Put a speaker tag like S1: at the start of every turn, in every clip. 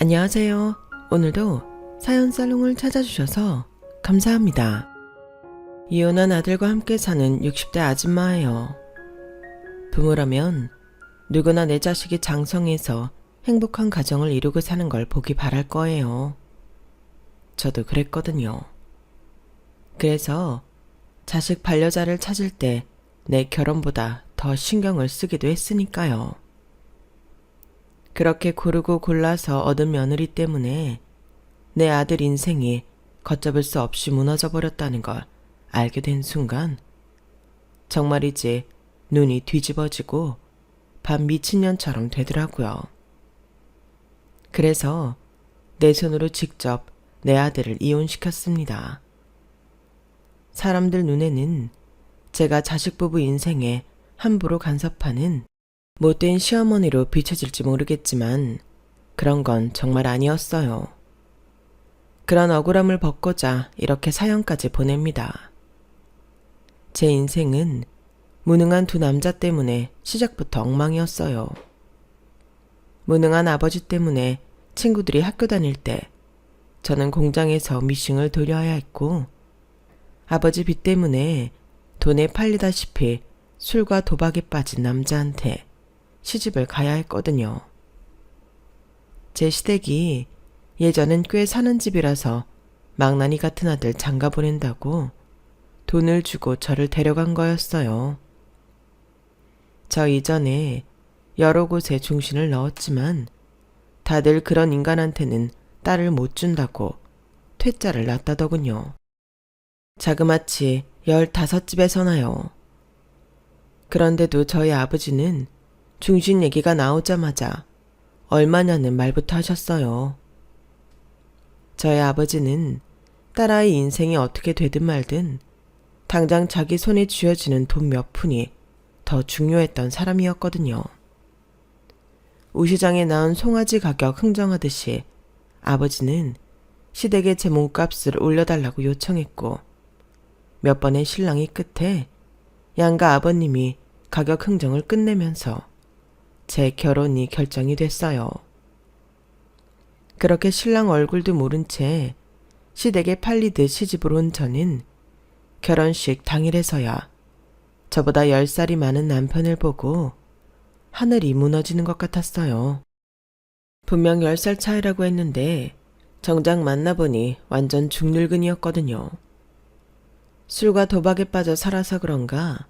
S1: 안녕하세요. 오늘도 사연 살롱을 찾아주셔서 감사합니다. 이혼한 아들과 함께 사는 60대 아줌마예요. 부모라면 누구나 내 자식이 장성해서 행복한 가정을 이루고 사는 걸 보기 바랄 거예요. 저도 그랬거든요. 그래서 자식 반려자를 찾을 때 내 결혼보다 더 신경을 쓰기도 했으니까요. 그렇게 고르고 골라서 얻은 며느리 때문에 내 아들 인생이 걷잡을 수 없이 무너져 버렸다는 걸 알게 된 순간 정말이지 눈이 뒤집어지고 반 미친년처럼 되더라고요. 그래서 내 손으로 직접 내 아들을 이혼시켰습니다. 사람들 눈에는 제가 자식 부부 인생에 함부로 간섭하는 못된 시어머니로 비춰질지 모르겠지만 그런 건 정말 아니었어요. 그런 억울함을 벗고자 이렇게 사연까지 보냅니다. 제 인생은 무능한 두 남자 때문에 시작부터 엉망이었어요. 무능한 아버지 때문에 친구들이 학교 다닐 때 저는 공장에서 미싱을 돌려야 했고, 아버지 빚 때문에 돈에 팔리다시피 술과 도박에 빠진 남자한테 시집을 가야 했거든요. 제 시댁이 예전엔 꽤 사는 집이라서 망나니 같은 아들 장가 보낸다고 돈을 주고 저를 데려간 거였어요. 저 이전에 여러 곳에 중신을 넣었지만 다들 그런 인간한테는 딸을 못 준다고 퇴짜를 놨다더군요. 자그마치 15집에서나요. 그런데도 저희 아버지는 중신 얘기가 나오자마자 얼마냐는 말부터 하셨어요. 저희 아버지는 딸아이 인생이 어떻게 되든 말든 당장 자기 손에 쥐어지는 돈 몇 푼이 더 중요했던 사람이었거든요. 우시장에 나온 송아지 가격 흥정하듯이 아버지는 시댁에 제 몸값을 올려달라고 요청했고, 몇 번의 신랑이 끝에 양가 아버님이 가격 흥정을 끝내면서 제 결혼이 결정이 됐어요. 그렇게 신랑 얼굴도 모른 채 시댁에 팔리듯 시집으로 온 저는 결혼식 당일에서야 저보다 10살이 많은 남편을 보고 하늘이 무너지는 것 같았어요. 분명 10살 차이라고 했는데 정작 만나보니 완전 중늙은이였거든요. 술과 도박에 빠져 살아서 그런가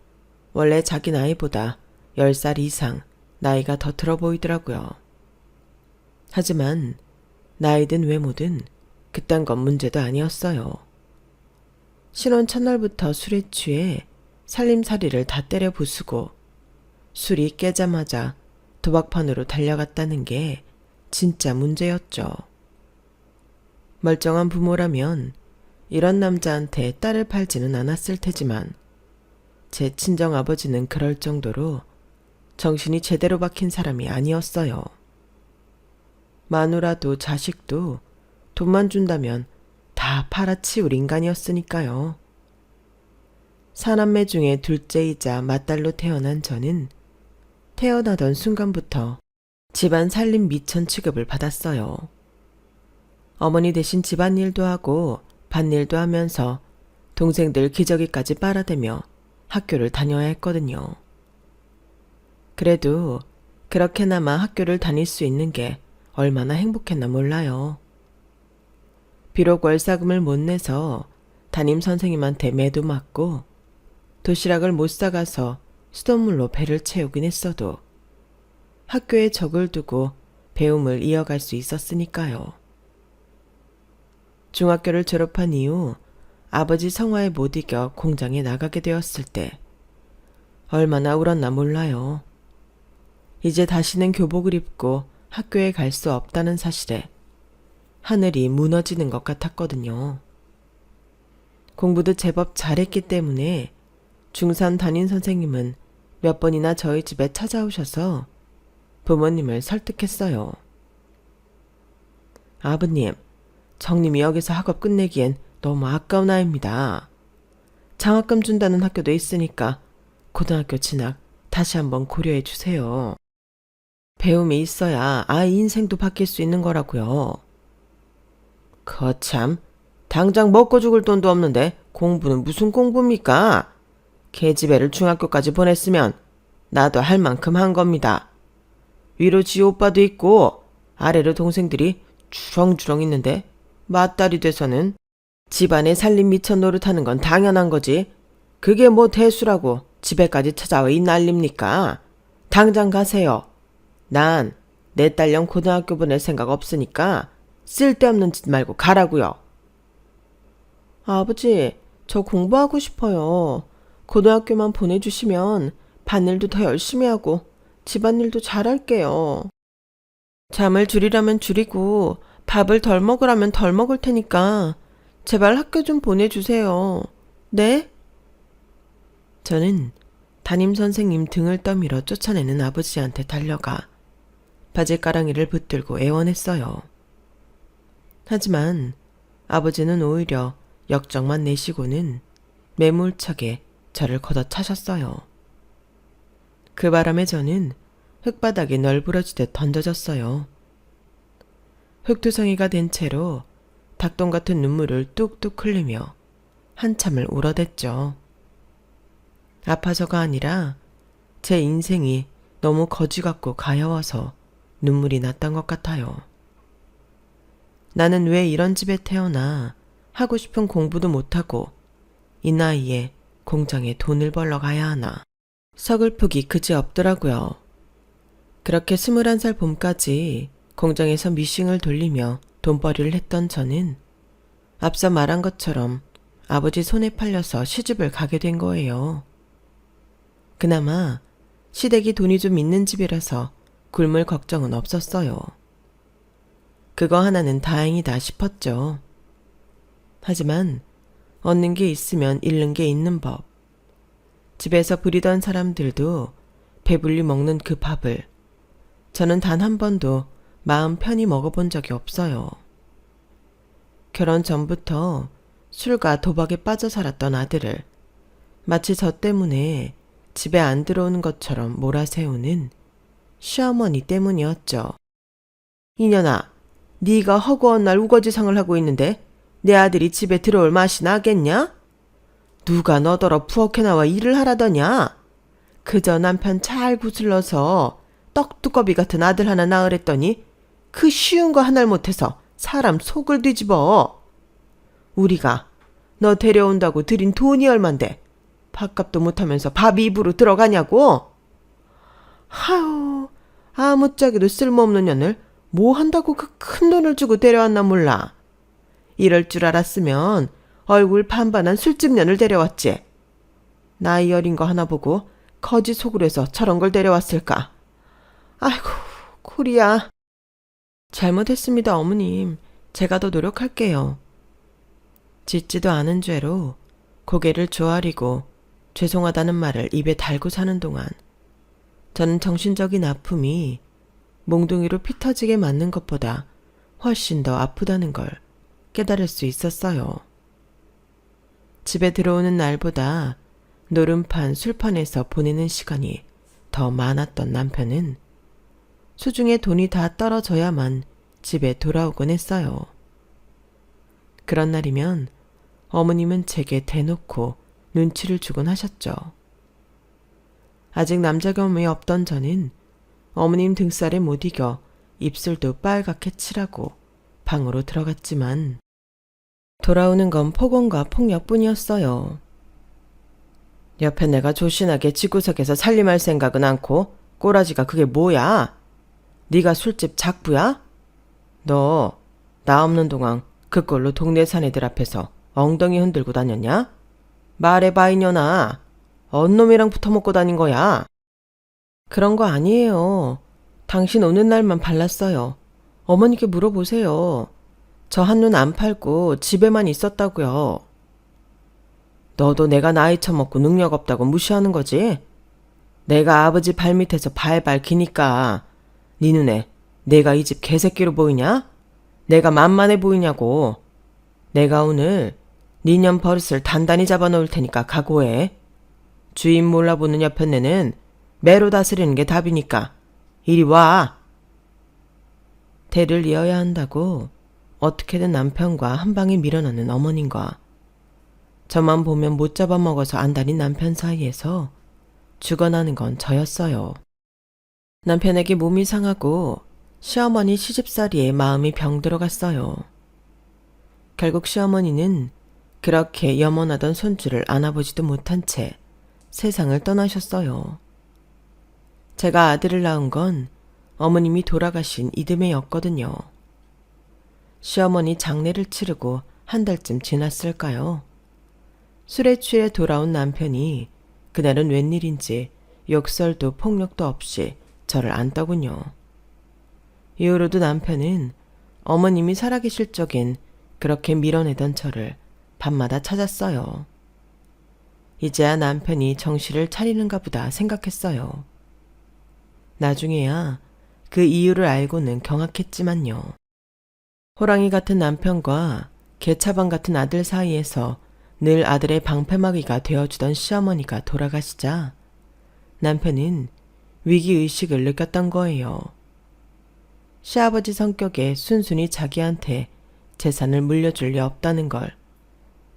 S1: 원래 자기 나이보다 10살 이상 나이가 더 들어 보이더라고요. 하지만 나이든 외모든 그딴 건 문제도 아니었어요. 신혼 첫날부터 술에 취해 살림살이를 다 때려 부수고 술이 깨자마자 도박판으로 달려갔다는 게 진짜 문제였죠. 멀쩡한 부모라면 이런 남자한테 딸을 팔지는 않았을 테지만 제 친정아버지는 그럴 정도로 정신이 제대로 박힌 사람이 아니었어요. 마누라도 자식도 돈만 준다면 다 팔아치울 인간이었으니까요. 사남매 중에 둘째이자 맏딸로 태어난 저는 태어나던 순간부터 집안 살림 미천 취급을 받았어요. 어머니 대신 집안일도 하고 밭일도 하면서 동생들 기저귀까지 빨아대며 학교를 다녀야 했거든요. 그래도 그렇게나마 학교를 다닐 수 있는 게 얼마나 행복했나 몰라요. 비록 월사금을 못 내서 담임 선생님한테 매도 맞고 도시락을 못 사가서 수돗물로 배를 채우긴 했어도 학교에 적을 두고 배움을 이어갈 수 있었으니까요. 중학교를 졸업한 이후 아버지 성화에 못 이겨 공장에 나가게 되었을 때 얼마나 울었나 몰라요. 이제 다시는 교복을 입고 학교에 갈 수 없다는 사실에 하늘이 무너지는 것 같았거든요. 공부도 제법 잘했기 때문에 중3 담임 선생님은 몇 번이나 저희 집에 찾아오셔서 부모님을 설득했어요. 아버님, 정님이 여기서 학업 끝내기엔 너무 아까운 나이입니다. 장학금 준다는 학교도 있으니까 고등학교 진학 다시 한번 고려해 주세요. 배움이 있어야 아이 인생도 바뀔 수 있는 거라고요. 거참, 당장 먹고 죽을 돈도 없는데 공부는 무슨 공부입니까? 계집애를 중학교까지 보냈으면 나도 할 만큼 한 겁니다. 위로 지 오빠도 있고 아래로 동생들이 주렁주렁 있는데 맏딸이 돼서는 집안에 살림 미천 노릇하는 건 당연한 거지. 그게 뭐 대수라고 집에까지 찾아와 이 난립니까? 당장 가세요. 난 내 딸령 고등학교 보낼 생각 없으니까 쓸데없는 짓 말고 가라고요. 아버지, 저 공부하고 싶어요. 고등학교만 보내주시면 밭일도 더 열심히 하고 집안일도 잘할게요. 잠을 줄이라면 줄이고 밥을 덜 먹으라면 덜 먹을 테니까 제발 학교 좀 보내주세요. 네? 저는 담임선생님 등을 떠밀어 쫓아내는 아버지한테 달려가 바짓가랑이를 붙들고 애원했어요. 하지만 아버지는 오히려 역정만 내시고는 매몰차게 저를 걷어차셨어요. 그 바람에 저는 흙바닥에 널브러지듯 던져졌어요. 흙투성이가 된 채로 닭똥 같은 눈물을 뚝뚝 흘리며 한참을 울어댔죠. 아파서가 아니라 제 인생이 너무 거지 같고 가여워서 눈물이 났던 것 같아요. 나는 왜 이런 집에 태어나 하고 싶은 공부도 못하고 이 나이에 공장에 돈을 벌러 가야 하나. 서글프기 그지없더라고요. 그렇게 21살 봄까지 공장에서 미싱을 돌리며 돈벌이를 했던 저는 앞서 말한 것처럼 아버지 손에 팔려서 시집을 가게 된 거예요. 그나마 시댁이 돈이 좀 있는 집이라서 굶을 걱정은 없었어요. 그거 하나는 다행이다 싶었죠. 하지만 얻는 게 있으면 잃는 게 있는 법. 집에서 부리던 사람들도 배불리 먹는 그 밥을 저는 단 한 번도 마음 편히 먹어본 적이 없어요. 결혼 전부터 술과 도박에 빠져 살았던 아들을 마치 저 때문에 집에 안 들어오는 것처럼 몰아세우는 시어머니 때문이었죠. 이년아, 네가 허구한 날 우거지상을 하고 있는데 내 아들이 집에 들어올 맛이 나겠냐? 누가 너더러 부엌에 나와 일을 하라더냐? 그저 남편 잘 구슬러서 떡두꺼비 같은 아들 하나 낳으랬더니 그 쉬운 거 하나를 못해서 사람 속을 뒤집어. 우리가 너 데려온다고 들인 돈이 얼만데 밥값도 못하면서 밥 입으로 들어가냐고? 하유, 아무짝에도 쓸모없는 년을 뭐 한다고 그 큰 돈을 주고 데려왔나 몰라. 이럴 줄 알았으면 얼굴 반반한 술집년을 데려왔지. 나이 어린 거 하나 보고 거지 속으로 해서 저런 걸 데려왔을까. 아이고, 구리야. 잘못했습니다, 어머님. 제가 더 노력할게요. 짖지도 않은 죄로 고개를 조아리고 죄송하다는 말을 입에 달고 사는 동안 저는 정신적인 아픔이 몽둥이로 피 터지게 맞는 것보다 훨씬 더 아프다는 걸 깨달을 수 있었어요. 집에 들어오는 날보다 노름판 술판에서 보내는 시간이 더 많았던 남편은 수중에 돈이 다 떨어져야만 집에 돌아오곤 했어요. 그런 날이면 어머님은 제게 대놓고 눈치를 주곤 하셨죠. 아직 남자 경험이 없던 저는 어머님 등살에 못 이겨 입술도 빨갛게 칠하고 방으로 들어갔지만 돌아오는 건 폭언과 폭력뿐이었어요. 옆에 내가 조신하게 집구석에서 살림할 생각은 않고 꼬라지가 그게 뭐야? 네가 술집 작부야? 너 나 없는 동안 그꼴로 동네 사내들 앞에서 엉덩이 흔들고 다녔냐? 말해봐 이년아. 언 놈이랑 붙어먹고 다닌 거야? 그런 거 아니에요. 당신 오는 날만 발랐어요. 어머니께 물어보세요. 저 한눈 안 팔고 집에만 있었다고요. 너도 내가 나이 처먹고 능력 없다고 무시하는 거지? 내가 아버지 발밑에서 발발 기니까 네 눈에 내가 이 집 개새끼로 보이냐? 내가 만만해 보이냐고. 내가 오늘 네 년 버릇을 단단히 잡아놓을 테니까 각오해. 주인 몰라보는 옆편네는 매로 다스리는 게 답이니까 이리 와! 대를 이어야 한다고 어떻게든 남편과 한 방에 밀어넣는 어머님과 저만 보면 못 잡아먹어서 안달인 남편 사이에서 죽어나는 건 저였어요. 남편에게 몸이 상하고 시어머니 시집살이에 마음이 병들어갔어요. 결국 시어머니는 그렇게 염원하던 손주를 안아보지도 못한 채 세상을 떠나셨어요. 제가 아들을 낳은 건 어머님이 돌아가신 이듬해였거든요. 시어머니 장례를 치르고 한 달쯤 지났을까요? 술에 취해 돌아온 남편이 그날은 웬일인지 욕설도 폭력도 없이 저를 안더군요. 이후로도 남편은 어머님이 살아계실 적엔 그렇게 밀어내던 저를 밤마다 찾았어요. 이제야 남편이 정신을 차리는가 보다 생각했어요. 나중에야 그 이유를 알고는 경악했지만요. 호랑이 같은 남편과 개차방 같은 아들 사이에서 늘 아들의 방패막이가 되어주던 시어머니가 돌아가시자 남편은 위기의식을 느꼈던 거예요. 시아버지 성격에 순순히 자기한테 재산을 물려줄 리 없다는 걸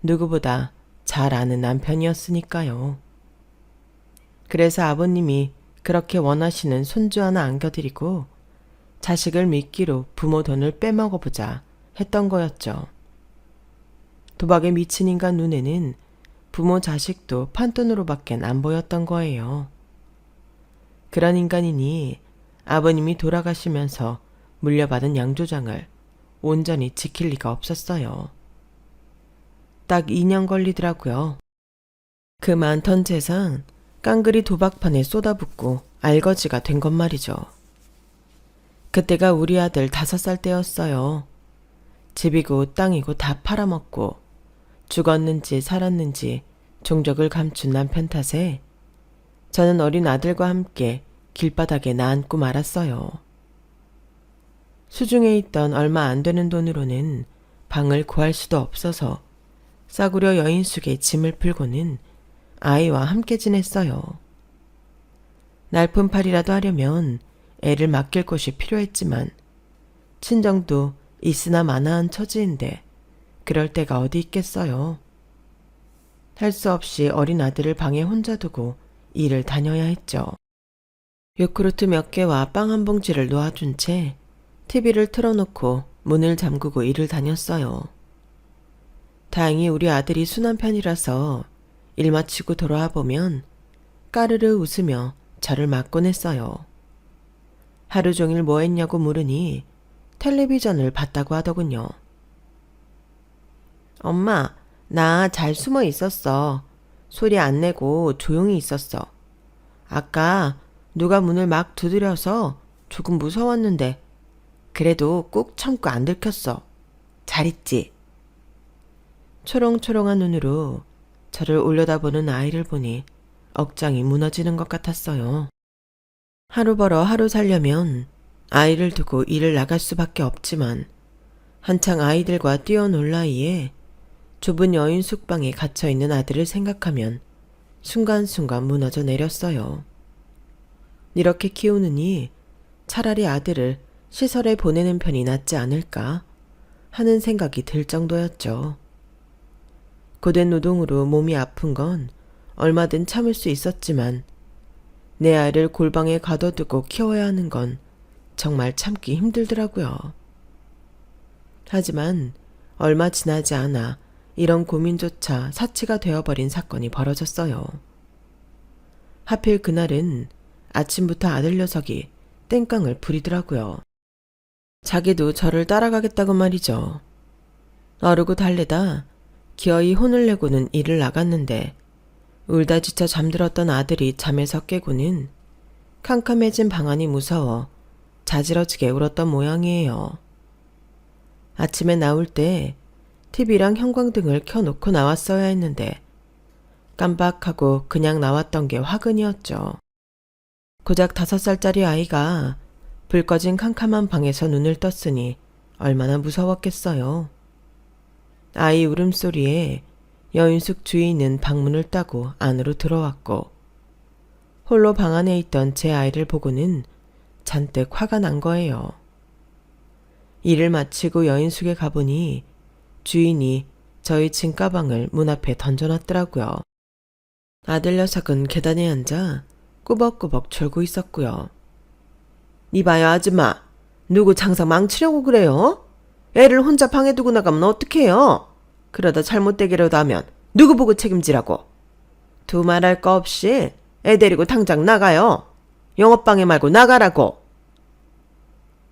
S1: 누구보다 잘 아는 남편이었으니까요. 그래서 아버님이 그렇게 원하시는 손주 하나 안겨드리고 자식을 미끼로 부모 돈을 빼먹어보자 했던 거였죠. 도박에 미친 인간 눈에는 부모 자식도 판돈으로밖엔 안 보였던 거예요. 그런 인간이니 아버님이 돌아가시면서 물려받은 양조장을 온전히 지킬 리가 없었어요. 딱 2년 걸리더라고요. 그 많던 재산 깡그리 도박판에 쏟아붓고 알거지가 된 것 말이죠. 그때가 우리 아들 5살 때였어요. 집이고 땅이고 다 팔아먹고 죽었는지 살았는지 종적을 감춘 남편 탓에 저는 어린 아들과 함께 길바닥에 나앉고 말았어요. 수중에 있던 얼마 안 되는 돈으로는 방을 구할 수도 없어서 싸구려 여인숙의 짐을 풀고는 아이와 함께 지냈어요. 날품팔이라도 하려면 애를 맡길 곳이 필요했지만 친정도 있으나 마나한 처지인데 그럴 데가 어디 있겠어요. 할 수 없이 어린 아들을 방에 혼자 두고 일을 다녀야 했죠. 요크루트 몇 개와 빵 한 봉지를 놓아준 채 TV를 틀어놓고 문을 잠그고 일을 다녔어요. 다행히 우리 아들이 순한 편이라서 일 마치고 돌아와 보면 까르르 웃으며 저를 맞곤 했어요. 하루 종일 뭐 했냐고 물으니 텔레비전을 봤다고 하더군요. 엄마, 나 잘 숨어 있었어. 소리 안 내고 조용히 있었어. 아까 누가 문을 막 두드려서 조금 무서웠는데 그래도 꾹 참고 안 들켰어. 잘했지? 초롱초롱한 눈으로 저를 올려다보는 아이를 보니 억장이 무너지는 것 같았어요. 하루 벌어 하루 살려면 아이를 두고 일을 나갈 수밖에 없지만 한창 아이들과 뛰어놀 나이에 좁은 여인 숙방에 갇혀있는 아들을 생각하면 순간순간 무너져 내렸어요. 이렇게 키우느니 차라리 아들을 시설에 보내는 편이 낫지 않을까 하는 생각이 들 정도였죠. 고된 노동으로 몸이 아픈 건 얼마든 참을 수 있었지만 내 아이를 골방에 가둬두고 키워야 하는 건 정말 참기 힘들더라고요. 하지만 얼마 지나지 않아 이런 고민조차 사치가 되어버린 사건이 벌어졌어요. 하필 그날은 아침부터 아들 녀석이 땡깡을 부리더라고요. 자기도 저를 따라가겠다고 말이죠. 어르고 달래다 기어이 혼을 내고는 일을 나갔는데 울다 지쳐 잠들었던 아들이 잠에서 깨고는 캄캄해진 방안이 무서워 자지러지게 울었던 모양이에요. 아침에 나올 때 TV랑 형광등을 켜놓고 나왔어야 했는데 깜박하고 그냥 나왔던 게 화근이었죠. 고작 5살짜리 아이가 불 꺼진 캄캄한 방에서 눈을 떴으니 얼마나 무서웠겠어요. 아이 울음소리에 여인숙 주인은 방문을 따고 안으로 들어왔고 홀로 방 안에 있던 제 아이를 보고는 잔뜩 화가 난 거예요. 일을 마치고 여인숙에 가보니 주인이 저희 짐 가방을 문 앞에 던져놨더라고요. 아들 녀석은 계단에 앉아 꾸벅꾸벅 졸고 있었고요. 니 봐요 아줌마. 누구 장사 망치려고 그래요? 애를 혼자 방에 두고 나가면 어떡해요? 그러다 잘못되기라도 하면 누구 보고 책임지라고. 두말할 거 없이 애 데리고 당장 나가요. 영업방해 말고 나가라고.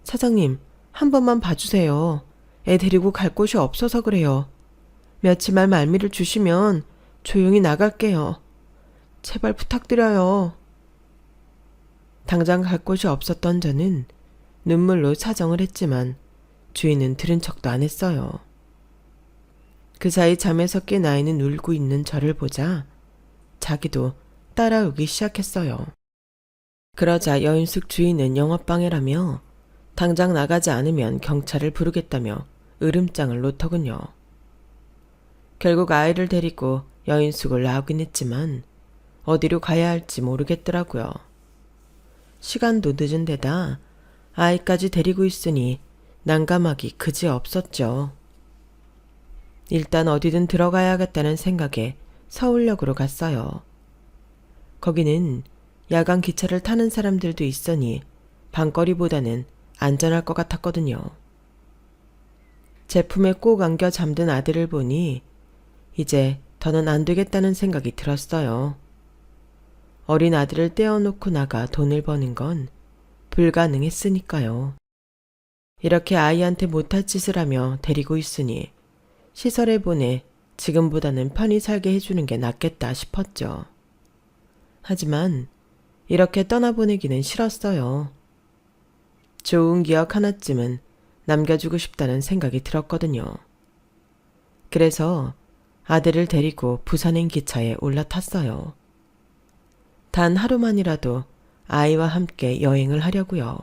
S1: 사장님, 한 번만 봐주세요. 애 데리고 갈 곳이 없어서 그래요. 며칠만 말미를 주시면 조용히 나갈게요. 제발 부탁드려요. 당장 갈 곳이 없었던 저는 눈물로 사정을 했지만 주인은 들은 척도 안 했어요. 그 사이 잠에서 깬 아이는 울고 있는 저를 보자 자기도 따라오기 시작했어요. 그러자 여인숙 주인은 영업방해라며 당장 나가지 않으면 경찰을 부르겠다며 으름장을 놓더군요. 결국 아이를 데리고 여인숙을 나오긴 했지만 어디로 가야 할지 모르겠더라고요. 시간도 늦은 데다 아이까지 데리고 있으니 난감하기 그지 없었죠. 일단 어디든 들어가야겠다는 생각에 서울역으로 갔어요. 거기는 야간 기차를 타는 사람들도 있으니 밤거리보다는 안전할 것 같았거든요. 제품에 꼭 안겨 잠든 아들을 보니 이제 더는 안 되겠다는 생각이 들었어요. 어린 아들을 떼어놓고 나가 돈을 버는 건 불가능했으니까요. 이렇게 아이한테 못할 짓을 하며 데리고 있으니 시설에 보내 지금보다는 편히 살게 해주는 게 낫겠다 싶었죠. 하지만 이렇게 떠나보내기는 싫었어요. 좋은 기억 하나쯤은 남겨주고 싶다는 생각이 들었거든요. 그래서 아들을 데리고 부산행 기차에 올라탔어요. 단 하루만이라도 아이와 함께 여행을 하려고요.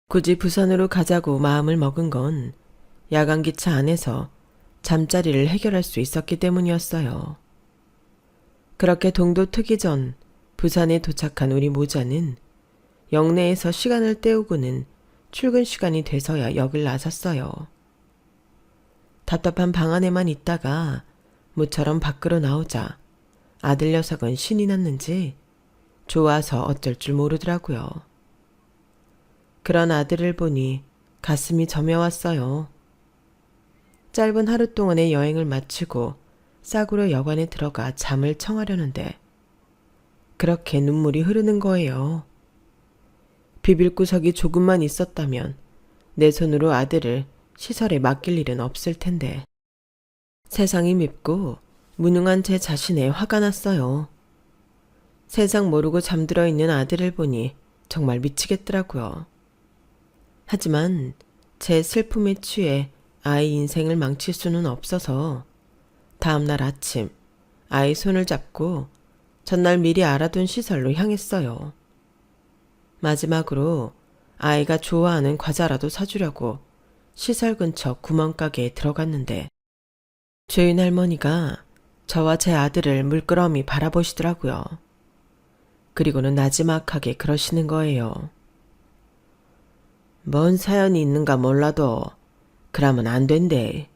S1: 굳이 부산으로 가자고 마음을 먹은 건 야간 기차 안에서 잠자리를 해결할 수 있었기 때문이었어요. 그렇게 동도 트기 전 부산에 도착한 우리 모자는 역내에서 시간을 때우고는 출근 시간이 돼서야 역을 나섰어요. 답답한 방 안에만 있다가 모처럼 밖으로 나오자 아들 녀석은 신이 났는지 좋아서 어쩔 줄 모르더라고요. 그런 아들을 보니 가슴이 저며왔어요. 짧은 하루 동안의 여행을 마치고 싸구려 여관에 들어가 잠을 청하려는데 그렇게 눈물이 흐르는 거예요. 비빌 구석이 조금만 있었다면 내 손으로 아들을 시설에 맡길 일은 없을 텐데. 세상이 밉고 무능한 제 자신에 화가 났어요. 세상 모르고 잠들어 있는 아들을 보니 정말 미치겠더라고요. 하지만 제 슬픔에 취해 아이 인생을 망칠 수는 없어서 다음날 아침 아이 손을 잡고 전날 미리 알아둔 시설로 향했어요. 마지막으로 아이가 좋아하는 과자라도 사주려고 시설 근처 구멍가게에 들어갔는데 주인 할머니가 저와 제 아들을 물끄러미 바라보시더라고요. 그리고는 나지막하게 그러시는 거예요. 뭔 사연이 있는가 몰라도 그러면 안 된대.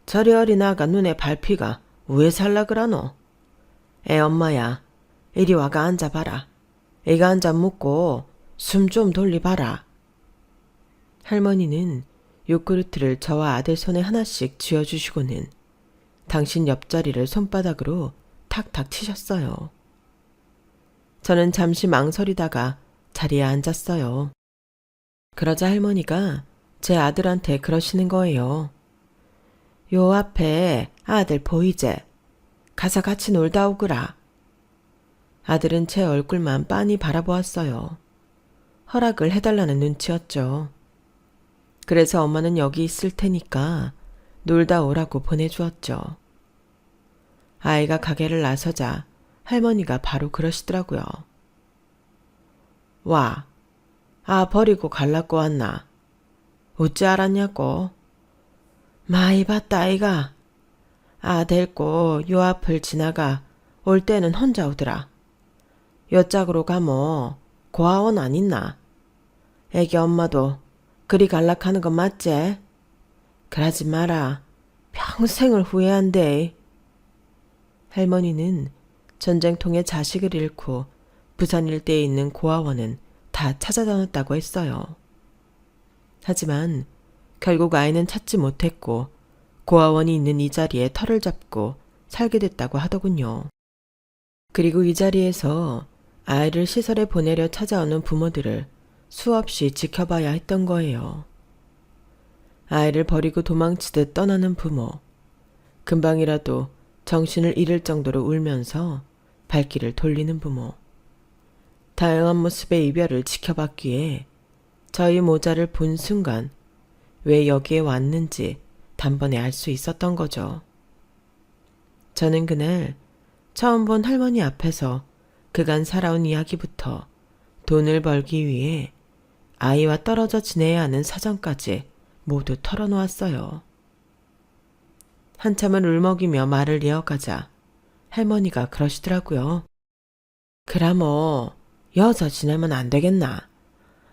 S1: 저리 어린아가 눈에 밟히가 왜 살라 그러노? 애 엄마야, 이리 와가 앉아봐라. 애가 앉아 묻고 숨 좀 돌리봐라. 할머니는 요구르트를 저와 아들 손에 하나씩 쥐어주시고는 당신 옆자리를 손바닥으로 탁탁 치셨어요. 저는 잠시 망설이다가 자리에 앉았어요. 그러자 할머니가 제 아들한테 그러시는 거예요. 요 앞에 아들 보이제? 가서 같이 놀다 오거라. 아들은 제 얼굴만 빤히 바라보았어요. 허락을 해달라는 눈치였죠. 그래서 엄마는 여기 있을 테니까 놀다 오라고 보내주었죠. 아이가 가게를 나서자 할머니가 바로 그러시더라고요. 와, 버리고 갈라고 왔나? 어찌 알았냐고? 많이 봤다 아이가. 데리고 요 앞을 지나가 올 때는 혼자 오더라. 요 짝으로 가모 고아원 안 있나? 애기 엄마도 그리 갈락하는 건 맞지? 그러지 마라. 평생을 후회한대. 할머니는 전쟁통에 자식을 잃고 부산 일대에 있는 고아원은 다 찾아다녔다고 했어요. 하지만 결국 아이는 찾지 못했고 고아원이 있는 이 자리에 터를 잡고 살게 됐다고 하더군요. 그리고 이 자리에서 아이를 시설에 보내려 찾아오는 부모들을 수없이 지켜봐야 했던 거예요. 아이를 버리고 도망치듯 떠나는 부모, 금방이라도 정신을 잃을 정도로 울면서 발길을 돌리는 부모, 다양한 모습의 이별을 지켜봤기에 저희 모자를 본 순간 왜 여기에 왔는지 단번에 알 수 있었던 거죠. 저는 그날 처음 본 할머니 앞에서 그간 살아온 이야기부터 돈을 벌기 위해 아이와 떨어져 지내야 하는 사정까지 모두 털어놓았어요. 한참을 울먹이며 말을 이어가자 할머니가 그러시더라고요. 그라모 여서 지내면 안 되겠나?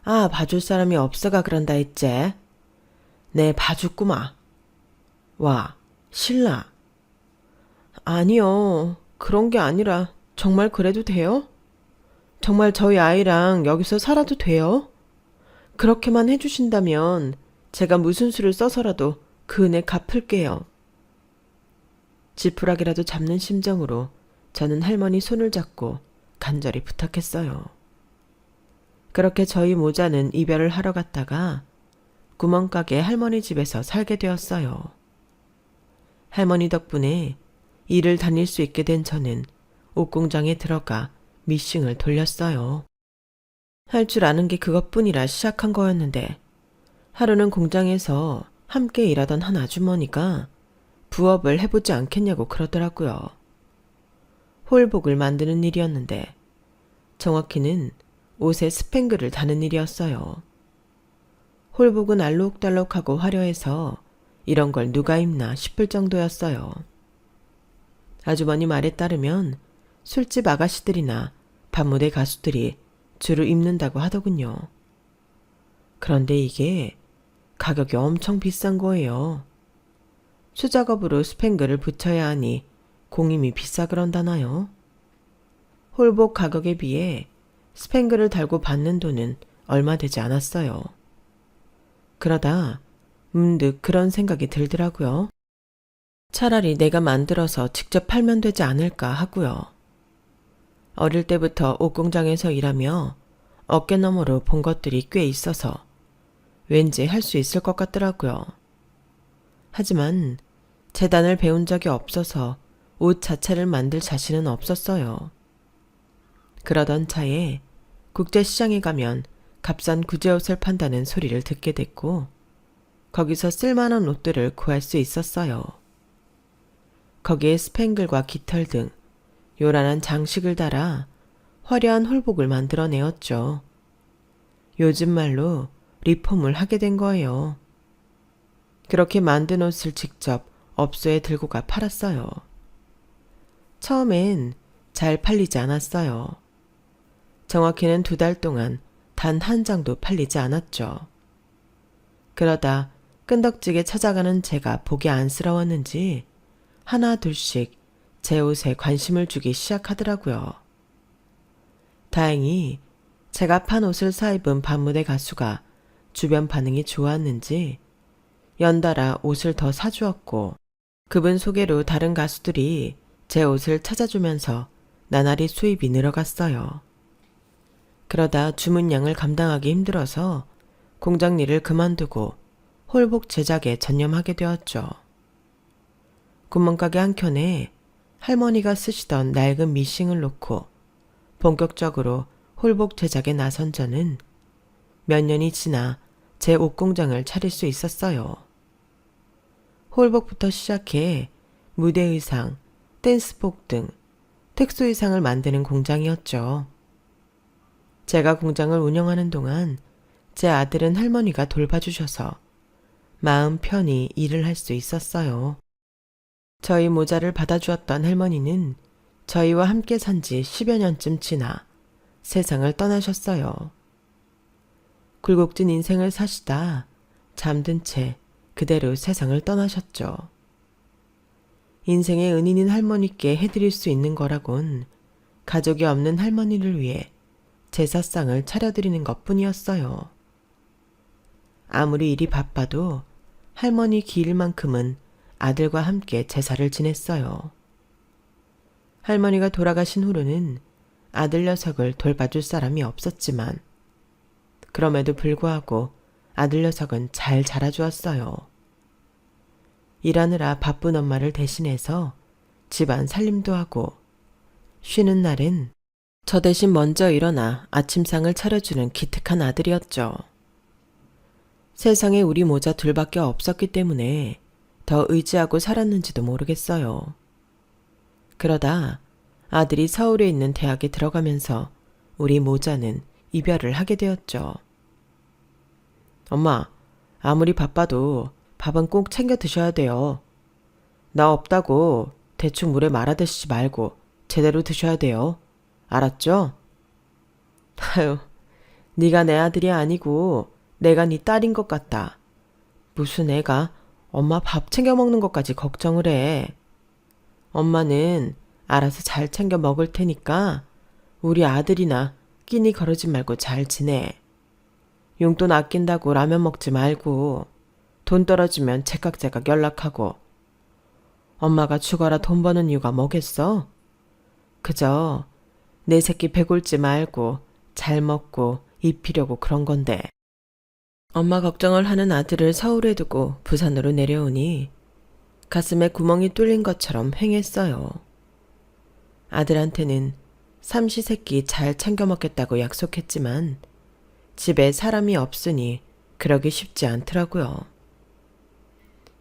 S1: 아, 봐줄 사람이 없어가 그런다 했지? 내 봐주꾸마. 와, 신라. 아니요, 그런 게 아니라 정말 그래도 돼요? 정말 저희 아이랑 여기서 살아도 돼요? 그렇게만 해주신다면 제가 무슨 수를 써서라도 그 은혜 갚을게요. 지푸라기라도 잡는 심정으로 저는 할머니 손을 잡고 간절히 부탁했어요. 그렇게 저희 모자는 이별을 하러 갔다가 구멍가게 할머니 집에서 살게 되었어요. 할머니 덕분에 일을 다닐 수 있게 된 저는 옷공장에 들어가 미싱을 돌렸어요. 할 줄 아는 게 그것뿐이라 시작한 거였는데 하루는 공장에서 함께 일하던 한 아주머니가 부업을 해보지 않겠냐고 그러더라고요. 홀복을 만드는 일이었는데 정확히는 옷에 스팽글을 다는 일이었어요. 홀복은 알록달록하고 화려해서 이런 걸 누가 입나 싶을 정도였어요. 아주머니 말에 따르면 술집 아가씨들이나 밤무대 가수들이 주로 입는다고 하더군요. 그런데 이게 가격이 엄청 비싼 거예요. 수작업으로 스팽글을 붙여야 하니 공임이 비싸 그런다나요? 홀복 가격에 비해 스팽글을 달고 받는 돈은 얼마 되지 않았어요. 그러다 문득 그런 생각이 들더라고요. 차라리 내가 만들어서 직접 팔면 되지 않을까 하고요. 어릴 때부터 옷공장에서 일하며 어깨너머로 본 것들이 꽤 있어서 왠지 할 수 있을 것 같더라고요. 하지만 재단을 배운 적이 없어서 옷 자체를 만들 자신은 없었어요. 그러던 차에 국제시장에 가면 값싼 구제옷을 판다는 소리를 듣게 됐고 거기서 쓸만한 옷들을 구할 수 있었어요. 거기에 스팽글과 깃털 등 요란한 장식을 달아 화려한 홀복을 만들어내었죠. 요즘 말로 리폼을 하게 된 거예요. 그렇게 만든 옷을 직접 업소에 들고 가 팔았어요. 처음엔 잘 팔리지 않았어요. 정확히는 2달 동안 단 한 장도 팔리지 않았죠. 그러다 끈덕지게 찾아가는 제가 보기 안쓰러웠는지 하나 둘씩 제 옷에 관심을 주기 시작하더라고요. 다행히 제가 판 옷을 사입은 밤무대 가수가 주변 반응이 좋았는지 연달아 옷을 더 사주었고 그분 소개로 다른 가수들이 제 옷을 찾아주면서 나날이 수입이 늘어갔어요. 그러다 주문량을 감당하기 힘들어서 공장 일을 그만두고 홀복 제작에 전념하게 되었죠. 구멍가게 한켠에 할머니가 쓰시던 낡은 미싱을 놓고 본격적으로 홀복 제작에 나선 저는 몇 년이 지나 제 옷공장을 차릴 수 있었어요. 홀복부터 시작해 무대 의상, 댄스복 등 특수 의상을 만드는 공장이었죠. 제가 공장을 운영하는 동안 제 아들은 할머니가 돌봐주셔서 마음 편히 일을 할 수 있었어요. 저희 모자를 받아주었던 할머니는 저희와 함께 산 지 10여 년쯤 지나 세상을 떠나셨어요. 굴곡진 인생을 사시다 잠든 채 그대로 세상을 떠나셨죠. 인생의 은인인 할머니께 해드릴 수 있는 거라곤 가족이 없는 할머니를 위해 제사상을 차려드리는 것뿐이었어요. 아무리 일이 바빠도 할머니 기일만큼은 아들과 함께 제사를 지냈어요. 할머니가 돌아가신 후로는 아들 녀석을 돌봐줄 사람이 없었지만 그럼에도 불구하고 아들 녀석은 잘 자라주었어요. 일하느라 바쁜 엄마를 대신해서 집안 살림도 하고 쉬는 날엔 저 대신 먼저 일어나 아침상을 차려주는 기특한 아들이었죠. 세상에 우리 모자 둘밖에 없었기 때문에 더 의지하고 살았는지도 모르겠어요. 그러다 아들이 서울에 있는 대학에 들어가면서 우리 모자는 이별을 하게 되었죠. 엄마, 아무리 바빠도 밥은 꼭 챙겨 드셔야 돼요. 나 없다고 대충 물에 말아 드시지 말고 제대로 드셔야 돼요. 알았죠? 아유, 네가 내 아들이 아니고 내가 네 딸인 것 같다. 무슨 애가 엄마 밥 챙겨 먹는 것까지 걱정을 해. 엄마는 알아서 잘 챙겨 먹을 테니까 우리 아들이나 끼니 거르지 말고 잘 지내. 용돈 아낀다고 라면 먹지 말고 돈 떨어지면 제깍제깍 연락하고. 엄마가 죽어라 돈 버는 이유가 뭐겠어? 그저 내 새끼 배골지 말고 잘 먹고 입히려고 그런 건데. 엄마 걱정을 하는 아들을 서울에 두고 부산으로 내려오니 가슴에 구멍이 뚫린 것처럼 횡했어요. 아들한테는 삼시세끼 잘 챙겨 먹겠다고 약속했지만 집에 사람이 없으니 그러기 쉽지 않더라고요.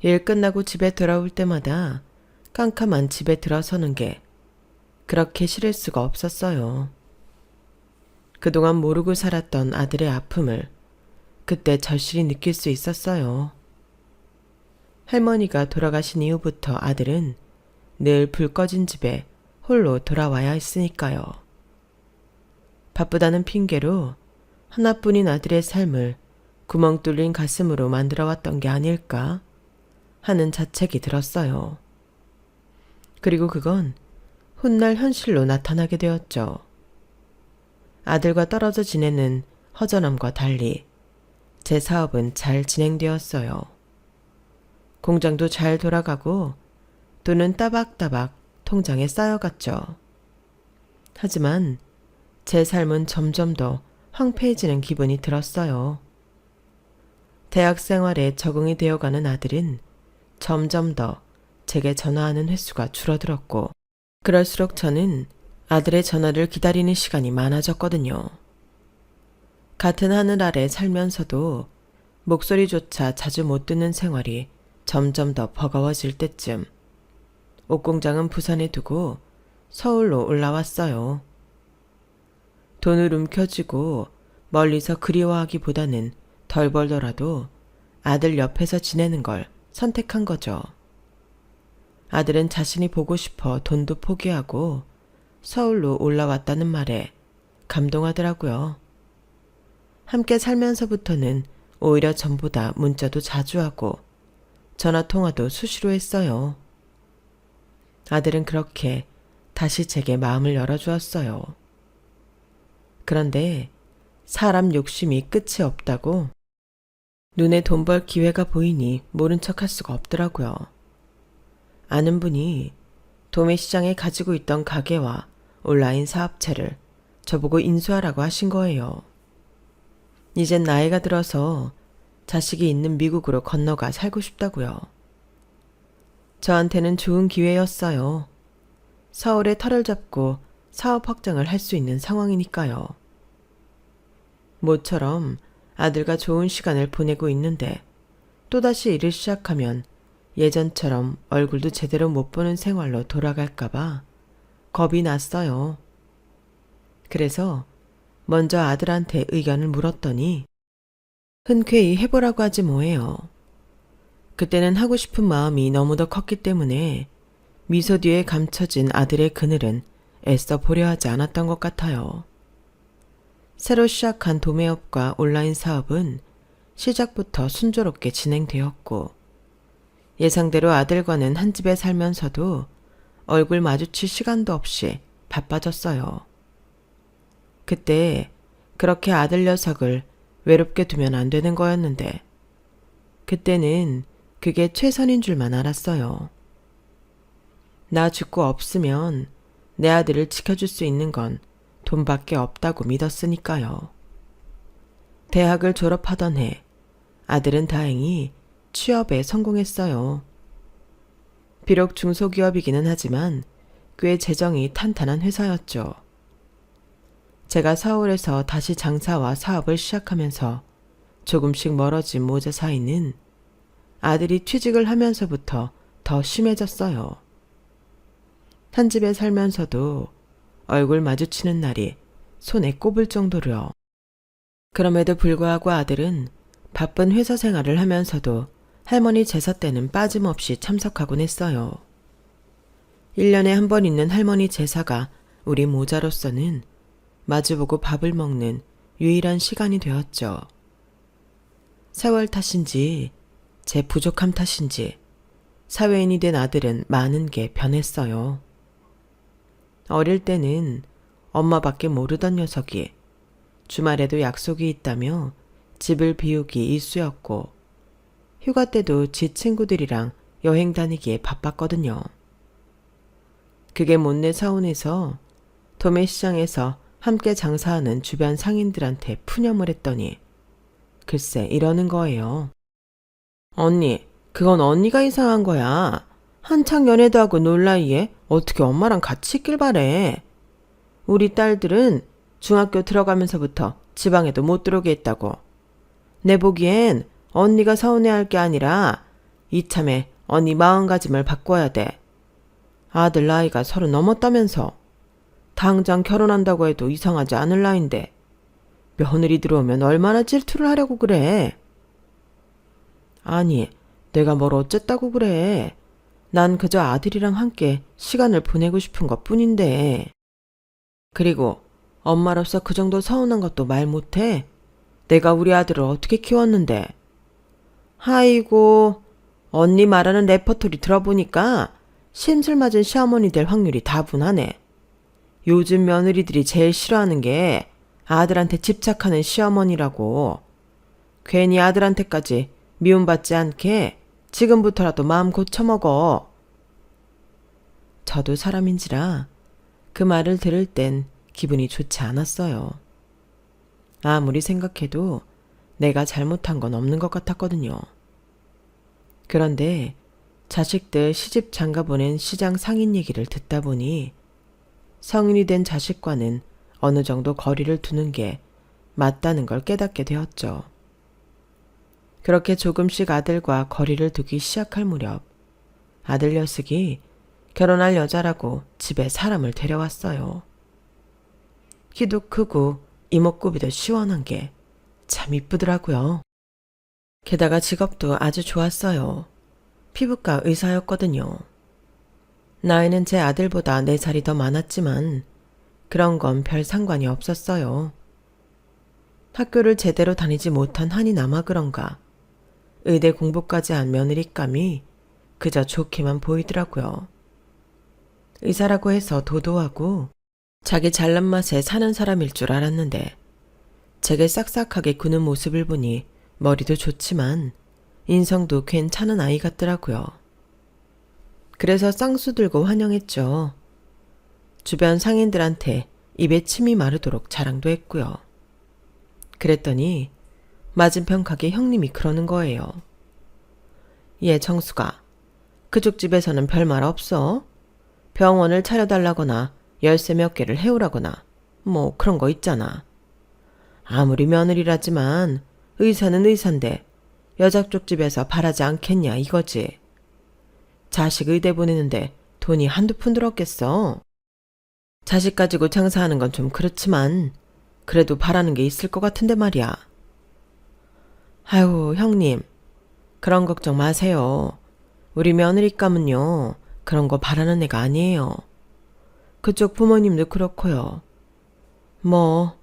S1: 일 끝나고 집에 돌아올 때마다 깜깜한 집에 들어서는 게 그렇게 싫을 수가 없었어요. 그동안 모르고 살았던 아들의 아픔을 그때 절실히 느낄 수 있었어요. 할머니가 돌아가신 이후부터 아들은 늘 불 꺼진 집에 홀로 돌아와야 했으니까요. 바쁘다는 핑계로 하나뿐인 아들의 삶을 구멍 뚫린 가슴으로 만들어왔던 게 아닐까 하는 자책이 들었어요. 그리고 그건 훗날 현실로 나타나게 되었죠. 아들과 떨어져 지내는 허전함과 달리 제 사업은 잘 진행되었어요. 공장도 잘 돌아가고 돈은 따박따박 통장에 쌓여갔죠. 하지만 제 삶은 점점 더 황폐해지는 기분이 들었어요. 대학 생활에 적응이 되어가는 아들은 점점 더 제게 전화하는 횟수가 줄어들었고 그럴수록 저는 아들의 전화를 기다리는 시간이 많아졌거든요. 같은 하늘 아래 살면서도 목소리조차 자주 못 듣는 생활이 점점 더 버거워질 때쯤 옷공장은 부산에 두고 서울로 올라왔어요. 돈을 움켜쥐고 멀리서 그리워하기보다는 덜 벌더라도 아들 옆에서 지내는 걸 선택한 거죠. 아들은 자신이 보고 싶어 돈도 포기하고 서울로 올라왔다는 말에 감동하더라고요. 함께 살면서부터는 오히려 전보다 문자도 자주 하고 전화통화도 수시로 했어요. 아들은 그렇게 다시 제게 마음을 열어주었어요. 그런데 사람 욕심이 끝이 없다고 눈에 돈 벌 기회가 보이니 모른 척할 수가 없더라고요. 아는 분이 도매시장에 가지고 있던 가게와 온라인 사업체를 저보고 인수하라고 하신 거예요. 이젠 나이가 들어서 자식이 있는 미국으로 건너가 살고 싶다고요. 저한테는 좋은 기회였어요. 서울에 터를 잡고 사업 확장을 할 수 있는 상황이니까요. 모처럼 아들과 좋은 시간을 보내고 있는데 또다시 일을 시작하면 예전처럼 얼굴도 제대로 못 보는 생활로 돌아갈까봐 겁이 났어요. 그래서 먼저 아들한테 의견을 물었더니 흔쾌히 해보라고 하지 뭐예요. 그때는 하고 싶은 마음이 너무도 컸기 때문에 미소 뒤에 감춰진 아들의 그늘은 애써 보려 하지 않았던 것 같아요. 새로 시작한 도매업과 온라인 사업은 시작부터 순조롭게 진행되었고, 예상대로 아들과는 한 집에 살면서도 얼굴 마주칠 시간도 없이 바빠졌어요. 그때 그렇게 아들 녀석을 외롭게 두면 안 되는 거였는데, 그때는 그게 최선인 줄만 알았어요. 나 죽고 없으면 내 아들을 지켜줄 수 있는 건 돈밖에 없다고 믿었으니까요. 대학을 졸업하던 해 아들은 다행히 취업에 성공했어요. 비록 중소기업이기는 하지만 꽤 재정이 탄탄한 회사였죠. 제가 서울에서 다시 장사와 사업을 시작하면서 조금씩 멀어진 모자 사이는 아들이 취직을 하면서부터 더 심해졌어요. 한 집에 살면서도 얼굴 마주치는 날이 손에 꼽을 정도로요. 그럼에도 불구하고 아들은 바쁜 회사 생활을 하면서도 할머니 제사 때는 빠짐없이 참석하곤 했어요. 1년에 한 번 있는 할머니 제사가 우리 모자로서는 마주보고 밥을 먹는 유일한 시간이 되었죠. 세월 탓인지 제 부족함 탓인지 사회인이 된 아들은 많은 게 변했어요. 어릴 때는 엄마밖에 모르던 녀석이 주말에도 약속이 있다며 집을 비우기 일쑤였고, 휴가 때도 지 친구들이랑 여행 다니기에 바빴거든요. 그게 못내 서운해서 도매시장에서 함께 장사하는 주변 상인들한테 푸념을 했더니 글쎄 이러는 거예요. 언니, 그건 언니가 이상한 거야. 한창 연애도 하고 놀 나이에 어떻게 엄마랑 같이 있길 바래. 우리 딸들은 중학교 들어가면서부터 지방에도 못 들어오게 했다고. 내 보기엔 언니가 서운해할 게 아니라 이참에 언니 마음가짐을 바꿔야 돼. 아들 나이가 30 넘었다면서. 당장 결혼한다고 해도 이상하지 않을 나이인데 며느리 들어오면 얼마나 질투를 하려고 그래. 아니, 내가 뭘 어쨌다고 그래. 난 그저 아들이랑 함께 시간을 보내고 싶은 것 뿐인데. 그리고 엄마로서 그 정도 서운한 것도 말 못해. 내가 우리 아들을 어떻게 키웠는데. 아이고, 언니 말하는 레퍼토리 들어보니까 심술 맞은 시어머니 될 확률이 다분하네. 요즘 며느리들이 제일 싫어하는 게 아들한테 집착하는 시어머니라고. 괜히 아들한테까지 미움받지 않게 지금부터라도 마음 고쳐먹어. 저도 사람인지라 그 말을 들을 땐 기분이 좋지 않았어요. 아무리 생각해도 내가 잘못한 건 없는 것 같았거든요. 그런데 자식들 시집 장가 보낸 시장 상인 얘기를 듣다 보니 성인이 된 자식과는 어느 정도 거리를 두는 게 맞다는 걸 깨닫게 되었죠. 그렇게 조금씩 아들과 거리를 두기 시작할 무렵 아들 녀석이 결혼할 여자라고 집에 사람을 데려왔어요. 키도 크고 이목구비도 시원한 게 참 이쁘더라고요. 게다가 직업도 아주 좋았어요. 피부과 의사였거든요. 나이는 제 아들보다 4살이 더 많았지만 그런 건 별 상관이 없었어요. 학교를 제대로 다니지 못한 한이 남아 그런가 의대 공부까지 한 며느리감이 그저 좋게만 보이더라고요. 의사라고 해서 도도하고 자기 잘난 맛에 사는 사람일 줄 알았는데 제게 싹싹하게 구는 모습을 보니 머리도 좋지만 인성도 괜찮은 아이 같더라고요. 그래서 쌍수 들고 환영했죠. 주변 상인들한테 입에 침이 마르도록 자랑도 했고요. 그랬더니 맞은편 가게 형님이 그러는 거예요. 얘 정수가 그쪽 집에서는 별말 없어. 병원을 차려달라거나 열쇠 몇 개를 해오라거나 뭐 그런 거 있잖아. 아무리 며느리라지만 의사는 의사인데 여자 쪽 집에서 바라지 않겠냐 이거지. 자식 의대 보내는데 돈이 한두 푼 들었겠어. 자식 가지고 장사하는 건 좀 그렇지만 그래도 바라는 게 있을 것 같은데 말이야. 아유 형님, 그런 걱정 마세요. 우리 며느리감은요 그런 거 바라는 애가 아니에요. 그쪽 부모님도 그렇고요. 뭐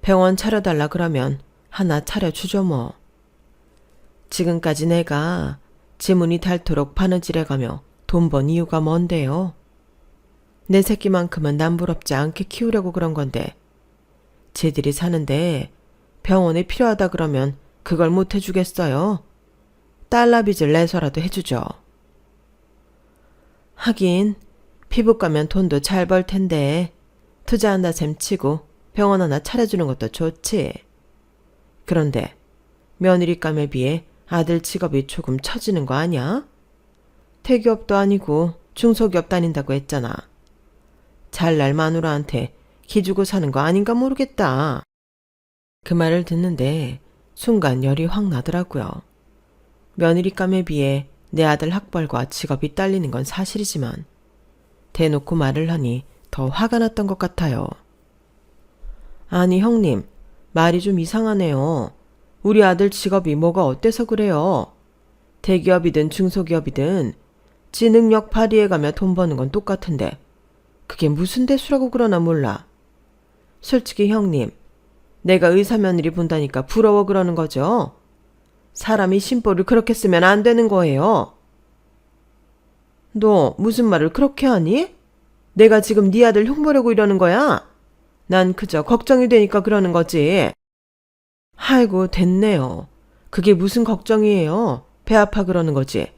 S1: 병원 차려달라 그러면 하나 차려주죠 뭐. 지금까지 내가 지문이 닳도록 바느질해가며 돈 번 이유가 뭔데요? 내 새끼만큼은 남부럽지 않게 키우려고 그런 건데 쟤들이 사는데 병원에 필요하다 그러면 그걸 못 해주겠어요? 달러 빚을 내서라도 해주죠. 하긴 피부과면 돈도 잘 벌 텐데 투자한다 셈치고 병원 하나 차려주는 것도 좋지. 그런데 며느리감에 비해 아들 직업이 조금 처지는 거 아니야? 대기업도 아니고 중소기업 다닌다고 했잖아. 잘날 마누라한테 기주고 사는 거 아닌가 모르겠다. 그 말을 듣는데 순간 열이 확 나더라고요. 며느리감에 비해 내 아들 학벌과 직업이 딸리는 건 사실이지만 대놓고 말을 하니 더 화가 났던 것 같아요. 아니 형님, 말이 좀 이상하네요. 우리 아들 직업이 뭐가 어때서 그래요? 대기업이든 중소기업이든 지 능력 발휘해가며 돈 버는 건 똑같은데 그게 무슨 대수라고 그러나 몰라. 솔직히 형님, 내가 의사 며느리 본다니까 부러워 그러는 거죠? 사람이 심보를 그렇게 쓰면 안 되는 거예요. 너 무슨 말을 그렇게 하니? 내가 지금 네 아들 흉보려고 이러는 거야? 난 그저 걱정이 되니까 그러는 거지. 아이고 됐네요. 그게 무슨 걱정이에요. 배 아파 그러는 거지.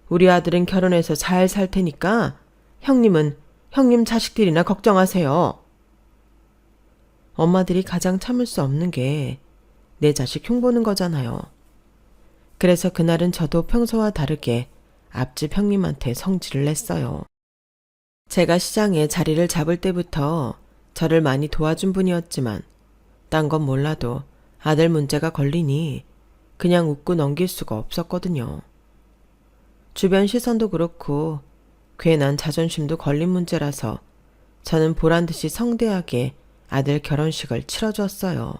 S1: 우리 아들은 결혼해서 잘 살 테니까 형님은 형님 자식들이나 걱정하세요. 엄마들이 가장 참을 수 없는 게 내 자식 흉보는 거잖아요. 그래서 그날은 저도 평소와 다르게 앞집 형님한테 성질을 냈어요. 제가 시장에 자리를 잡을 때부터 저를 많이 도와준 분이었지만 딴 건 몰라도 아들 문제가 걸리니 그냥 웃고 넘길 수가 없었거든요. 주변 시선도 그렇고 괜한 자존심도 걸린 문제라서 저는 보란듯이 성대하게 아들 결혼식을 치러줬어요.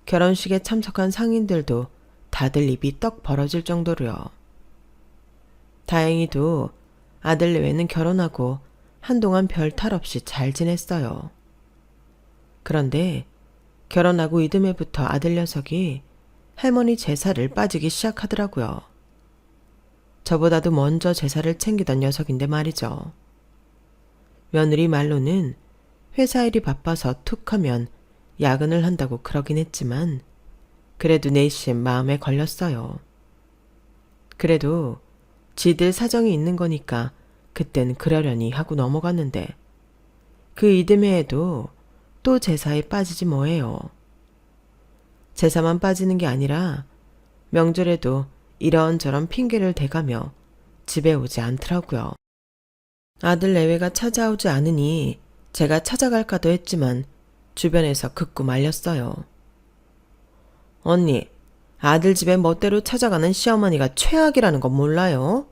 S1: 결혼식에 참석한 상인들도 다들 입이 떡 벌어질 정도로요. 다행히도 아들 내외는 결혼하고 한동안 별 탈 없이 잘 지냈어요. 그런데 결혼하고 이듬해부터 아들 녀석이 할머니 제사를 빠지기 시작하더라고요. 저보다도 먼저 제사를 챙기던 녀석인데 말이죠. 며느리 말로는 회사 일이 바빠서 툭 하면 야근을 한다고 그러긴 했지만 그래도 내심 마음에 걸렸어요. 그래도 지들 사정이 있는 거니까 그땐 그러려니 하고 넘어갔는데 그 이듬해에도 또 제사에 빠지지 뭐예요. 제사만 빠지는 게 아니라 명절에도 이런저런 핑계를 대가며 집에 오지 않더라고요. 아들 내외가 찾아오지 않으니 제가 찾아갈까도 했지만 주변에서 극구 말렸어요. 언니, 아들 집에 멋대로 찾아가는 시어머니가 최악이라는 건 몰라요?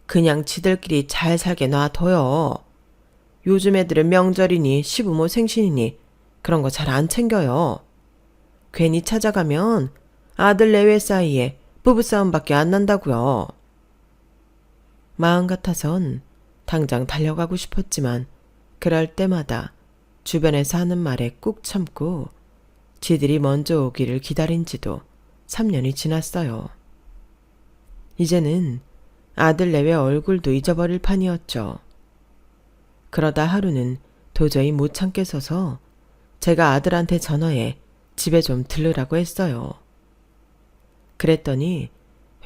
S1: 그냥 지들끼리 잘 살게 놔둬요. 요즘 애들은 명절이니 시부모 생신이니 그런 거 잘 안 챙겨요. 괜히 찾아가면 아들 내외 사이에 부부싸움밖에 안 난다고요. 마음 같아선 당장 달려가고 싶었지만 그럴 때마다 주변에서 하는 말에 꾹 참고 지들이 먼저 오기를 기다린 지도 3년이 지났어요. 이제는 아들 내외 얼굴도 잊어버릴 판이었죠. 그러다 하루는 도저히 못 참겠어서 제가 아들한테 전화해 집에 좀 들르라고 했어요. 그랬더니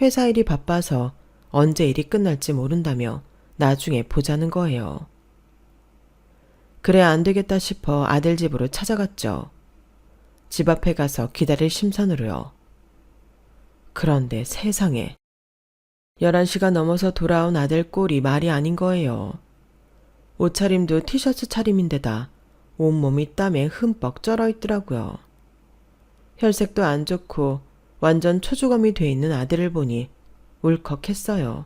S1: 회사 일이 바빠서 언제 일이 끝날지 모른다며 나중에 보자는 거예요. 그래 안 되겠다 싶어 아들 집으로 찾아갔죠. 집 앞에 가서 기다릴 심산으로요. 그런데 세상에 11시가 넘어서 돌아온 아들 꼴이 말이 아닌 거예요. 옷차림도 티셔츠 차림인데다 온몸이 땀에 흠뻑 쩔어 있더라고요. 혈색도 안 좋고 완전 초주검이 돼 있는 아들을 보니 울컥했어요.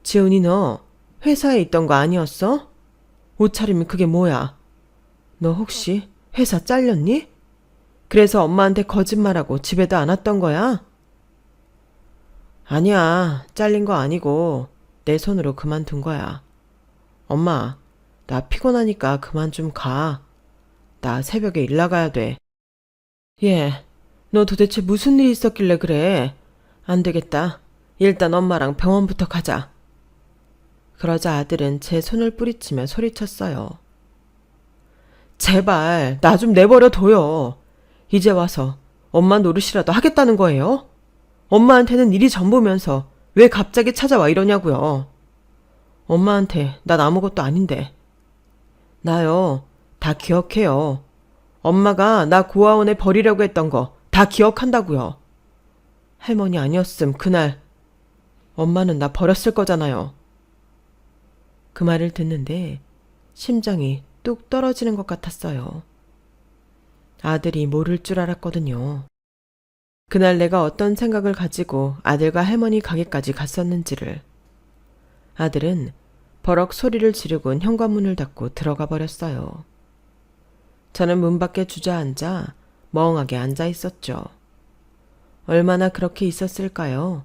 S1: 지훈이 너 회사에 있던 거 아니었어? 옷차림이 그게 뭐야? 너 혹시 회사 잘렸니? 그래서 엄마한테 거짓말하고 집에도 안 왔던 거야? 아니야, 잘린 거 아니고 내 손으로 그만둔 거야. 엄마, 나 피곤하니까 그만 좀 가. 나 새벽에 일 나가야 돼. 얘, 너 도대체 무슨 일이 있었길래 그래? 안 되겠다. 일단 엄마랑 병원부터 가자. 그러자 아들은 제 손을 뿌리치며 소리쳤어요. 제발 나 좀 내버려 둬요. 이제 와서 엄마 노릇이라도 하겠다는 거예요? 엄마한테는 일이 전부면서 왜 갑자기 찾아와 이러냐고요. 엄마한테 난 아무것도 아닌데. 나요, 다 기억해요. 엄마가 나 고아원에 버리려고 했던 거 다 기억한다고요. 할머니 아니었음 그날 엄마는 나 버렸을 거잖아요. 그 말을 듣는데 심장이 뚝 떨어지는 것 같았어요. 아들이 모를 줄 알았거든요. 그날 내가 어떤 생각을 가지고 아들과 할머니 가게까지 갔었는지를. 아들은 버럭 소리를 지르곤 현관문을 닫고 들어가 버렸어요. 저는 문 밖에 주저앉아 멍하게 앉아 있었죠. 얼마나 그렇게 있었을까요?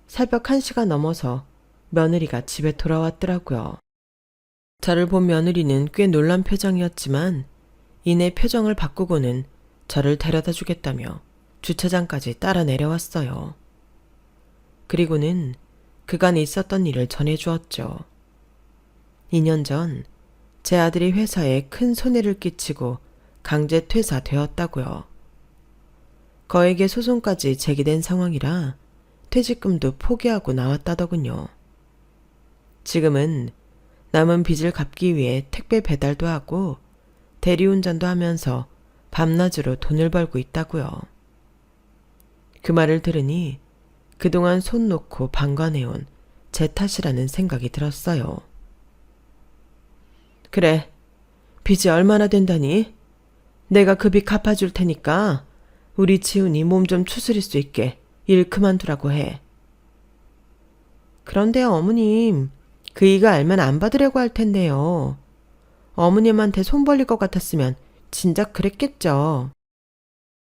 S1: 새벽 1시가 넘어서 며느리가 집에 돌아왔더라고요. 저를 본 며느리는 꽤 놀란 표정이었지만 이내 표정을 바꾸고는 저를 데려다 주겠다며 주차장까지 따라 내려왔어요. 그리고는 그간 있었던 일을 전해주었죠. 2년 전 제 아들이 회사에 큰 손해를 끼치고 강제 퇴사되었다고요. 거액의 소송까지 제기된 상황이라 퇴직금도 포기하고 나왔다더군요. 지금은 남은 빚을 갚기 위해 택배 배달도 하고 대리운전도 하면서 밤낮으로 돈을 벌고 있다고요. 그 말을 들으니 그동안 손 놓고 방관해온 제 탓이라는 생각이 들었어요. 그래, 빚이 얼마나 된다니? 내가 그 빚 갚아줄 테니까 우리 지훈이 몸 좀 추스릴 수 있게 일 그만두라고 해. 그런데요, 어머님, 그 이가 알면 안 받으려고 할 텐데요. 어머님한테 손 벌릴 것 같았으면 진작 그랬겠죠.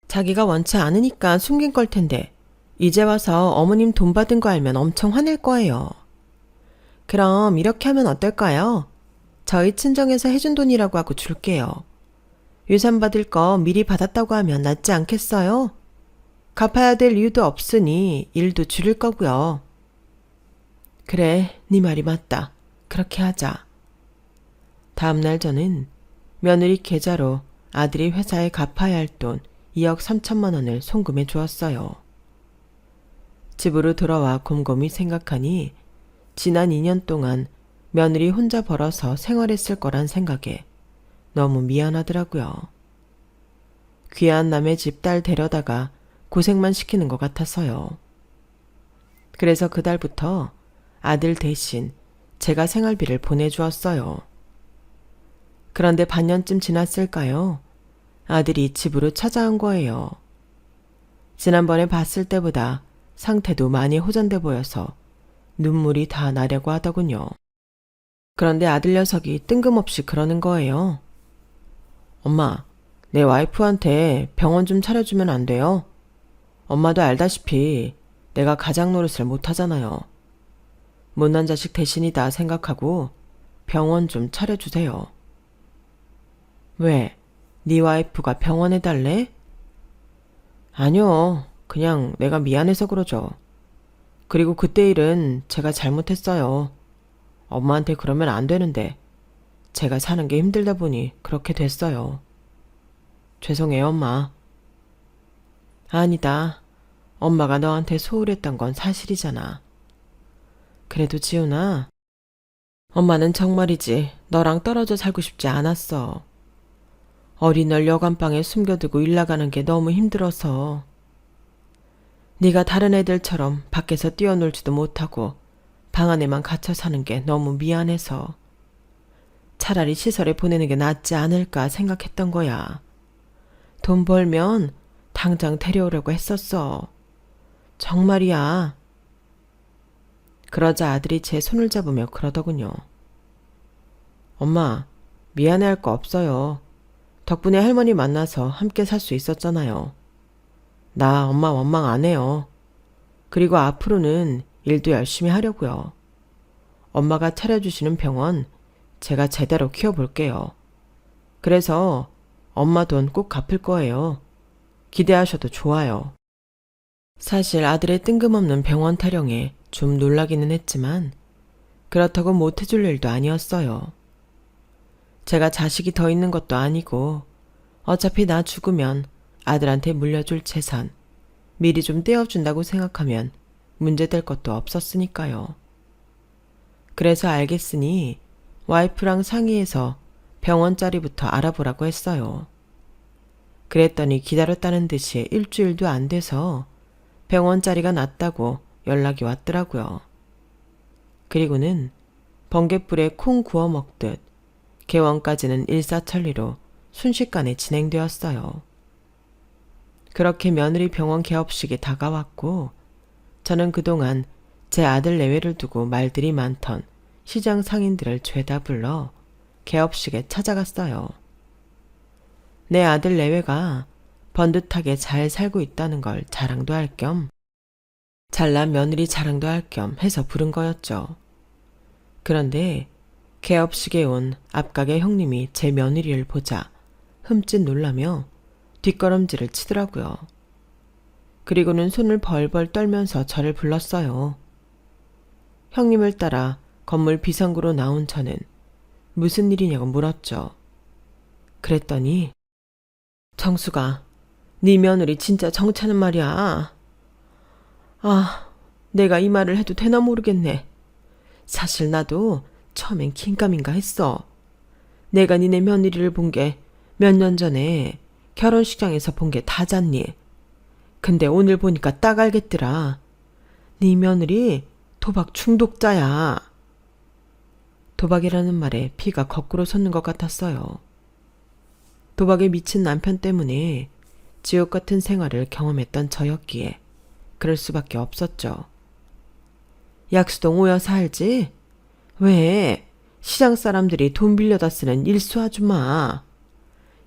S1: 자기가 원치 않으니까 숨긴 걸 텐데 이제 와서 어머님 돈 받은 거 알면 엄청 화낼 거예요. 그럼 이렇게 하면 어떨까요? 저희 친정에서 해준 돈이라고 하고 줄게요. 유산 받을 거 미리 받았다고 하면 낫지 않겠어요? 갚아야 될 이유도 없으니 일도 줄일 거고요. 그래, 네 말이 맞다. 그렇게 하자. 다음날 저는 며느리 계좌로 아들이 회사에 갚아야 할 돈 2억 3천만 원을 송금해 주었어요. 집으로 돌아와 곰곰이 생각하니 지난 2년 동안 며느리 혼자 벌어서 생활했을 거란 생각에 너무 미안하더라고요. 귀한 남의 집 딸 데려다가 고생만 시키는 것 같아서요. 그래서 그달부터 아들 대신 제가 생활비를 보내주었어요. 그런데 반년쯤 지났을까요? 아들이 집으로 찾아온 거예요. 지난번에 봤을 때보다 상태도 많이 호전돼 보여서 눈물이 다 나려고 하더군요. 그런데 아들 녀석이 뜬금없이 그러는 거예요. 엄마, 내 와이프한테 병원 좀 차려주면 안 돼요? 엄마도 알다시피 내가 가장 노릇을 못하잖아요. 못난 자식 대신이다 생각하고 병원 좀 차려주세요. 왜? 네 와이프가 병원에 달래? 아니요. 그냥 내가 미안해서 그러죠. 그리고 그때 일은 제가 잘못했어요. 엄마한테 그러면 안 되는데 제가 사는 게 힘들다 보니 그렇게 됐어요. 죄송해요, 엄마. 아니다. 엄마가 너한테 소홀했던 건 사실이잖아. 그래도 지훈아, 엄마는 정말이지 너랑 떨어져 살고 싶지 않았어. 어린 널 여관방에 숨겨두고 일 나가는 게 너무 힘들어서. 네가 다른 애들처럼 밖에서 뛰어놀지도 못하고 방 안에만 갇혀 사는 게 너무 미안해서 차라리 시설에 보내는 게 낫지 않을까 생각했던 거야. 돈 벌면 당장 데려오려고 했었어. 정말이야. 그러자 아들이 제 손을 잡으며 그러더군요. 엄마, 미안해할 거 없어요. 덕분에 할머니 만나서 함께 살 수 있었잖아요. 나 엄마 원망 안 해요. 그리고 앞으로는 일도 열심히 하려고요. 엄마가 차려주시는 병원 제가 제대로 키워볼게요. 그래서 엄마 돈 꼭 갚을 거예요. 기대하셔도 좋아요. 사실 아들의 뜬금없는 병원 타령에 좀 놀라기는 했지만 그렇다고 못해줄 일도 아니었어요. 제가 자식이 더 있는 것도 아니고 어차피 나 죽으면 아들한테 물려줄 재산 미리 좀 떼어준다고 생각하면 문제될 것도 없었으니까요. 그래서 알겠으니 와이프랑 상의해서 병원 자리부터 알아보라고 했어요. 그랬더니 기다렸다는 듯이 일주일도 안 돼서 병원 자리가 났다고 연락이 왔더라고요. 그리고는 번갯불에 콩 구워 먹듯 개원까지는 일사천리로 순식간에 진행되었어요. 그렇게 며느리 병원 개업식이 다가왔고 저는 그동안 제 아들 내외를 두고 말들이 많던 시장 상인들을 죄다 불러 개업식에 찾아갔어요. 내 아들 내외가 번듯하게 잘 살고 있다는 걸 자랑도 할 겸 잘난 며느리 자랑도 할 겸 해서 부른 거였죠. 그런데 개업식에 온 앞가게 형님이 제 며느리를 보자 흠칫 놀라며 뒷걸음질을 치더라고요. 그리고는 손을 벌벌 떨면서 저를 불렀어요. 형님을 따라 건물 비상구로 나온 저는 무슨 일이냐고 물었죠. 그랬더니 정수가 네 며느리 진짜 정차는 말이야. 아, 내가 이 말을 해도 되나 모르겠네. 사실 나도 처음엔 긴가민가 했어. 내가 니네 며느리를 본 게 몇 년 전에 결혼식장에서 본 게 다잖니. 근데 오늘 보니까 딱 알겠더라. 네 며느리 도박 중독자야. 도박이라는 말에 피가 거꾸로 솟는 것 같았어요. 도박에 미친 남편 때문에 지옥 같은 생활을 경험했던 저였기에 그럴 수밖에 없었죠. 약수동 오여사 알지? 왜? 시장 사람들이 돈 빌려다 쓰는 일수 아줌마.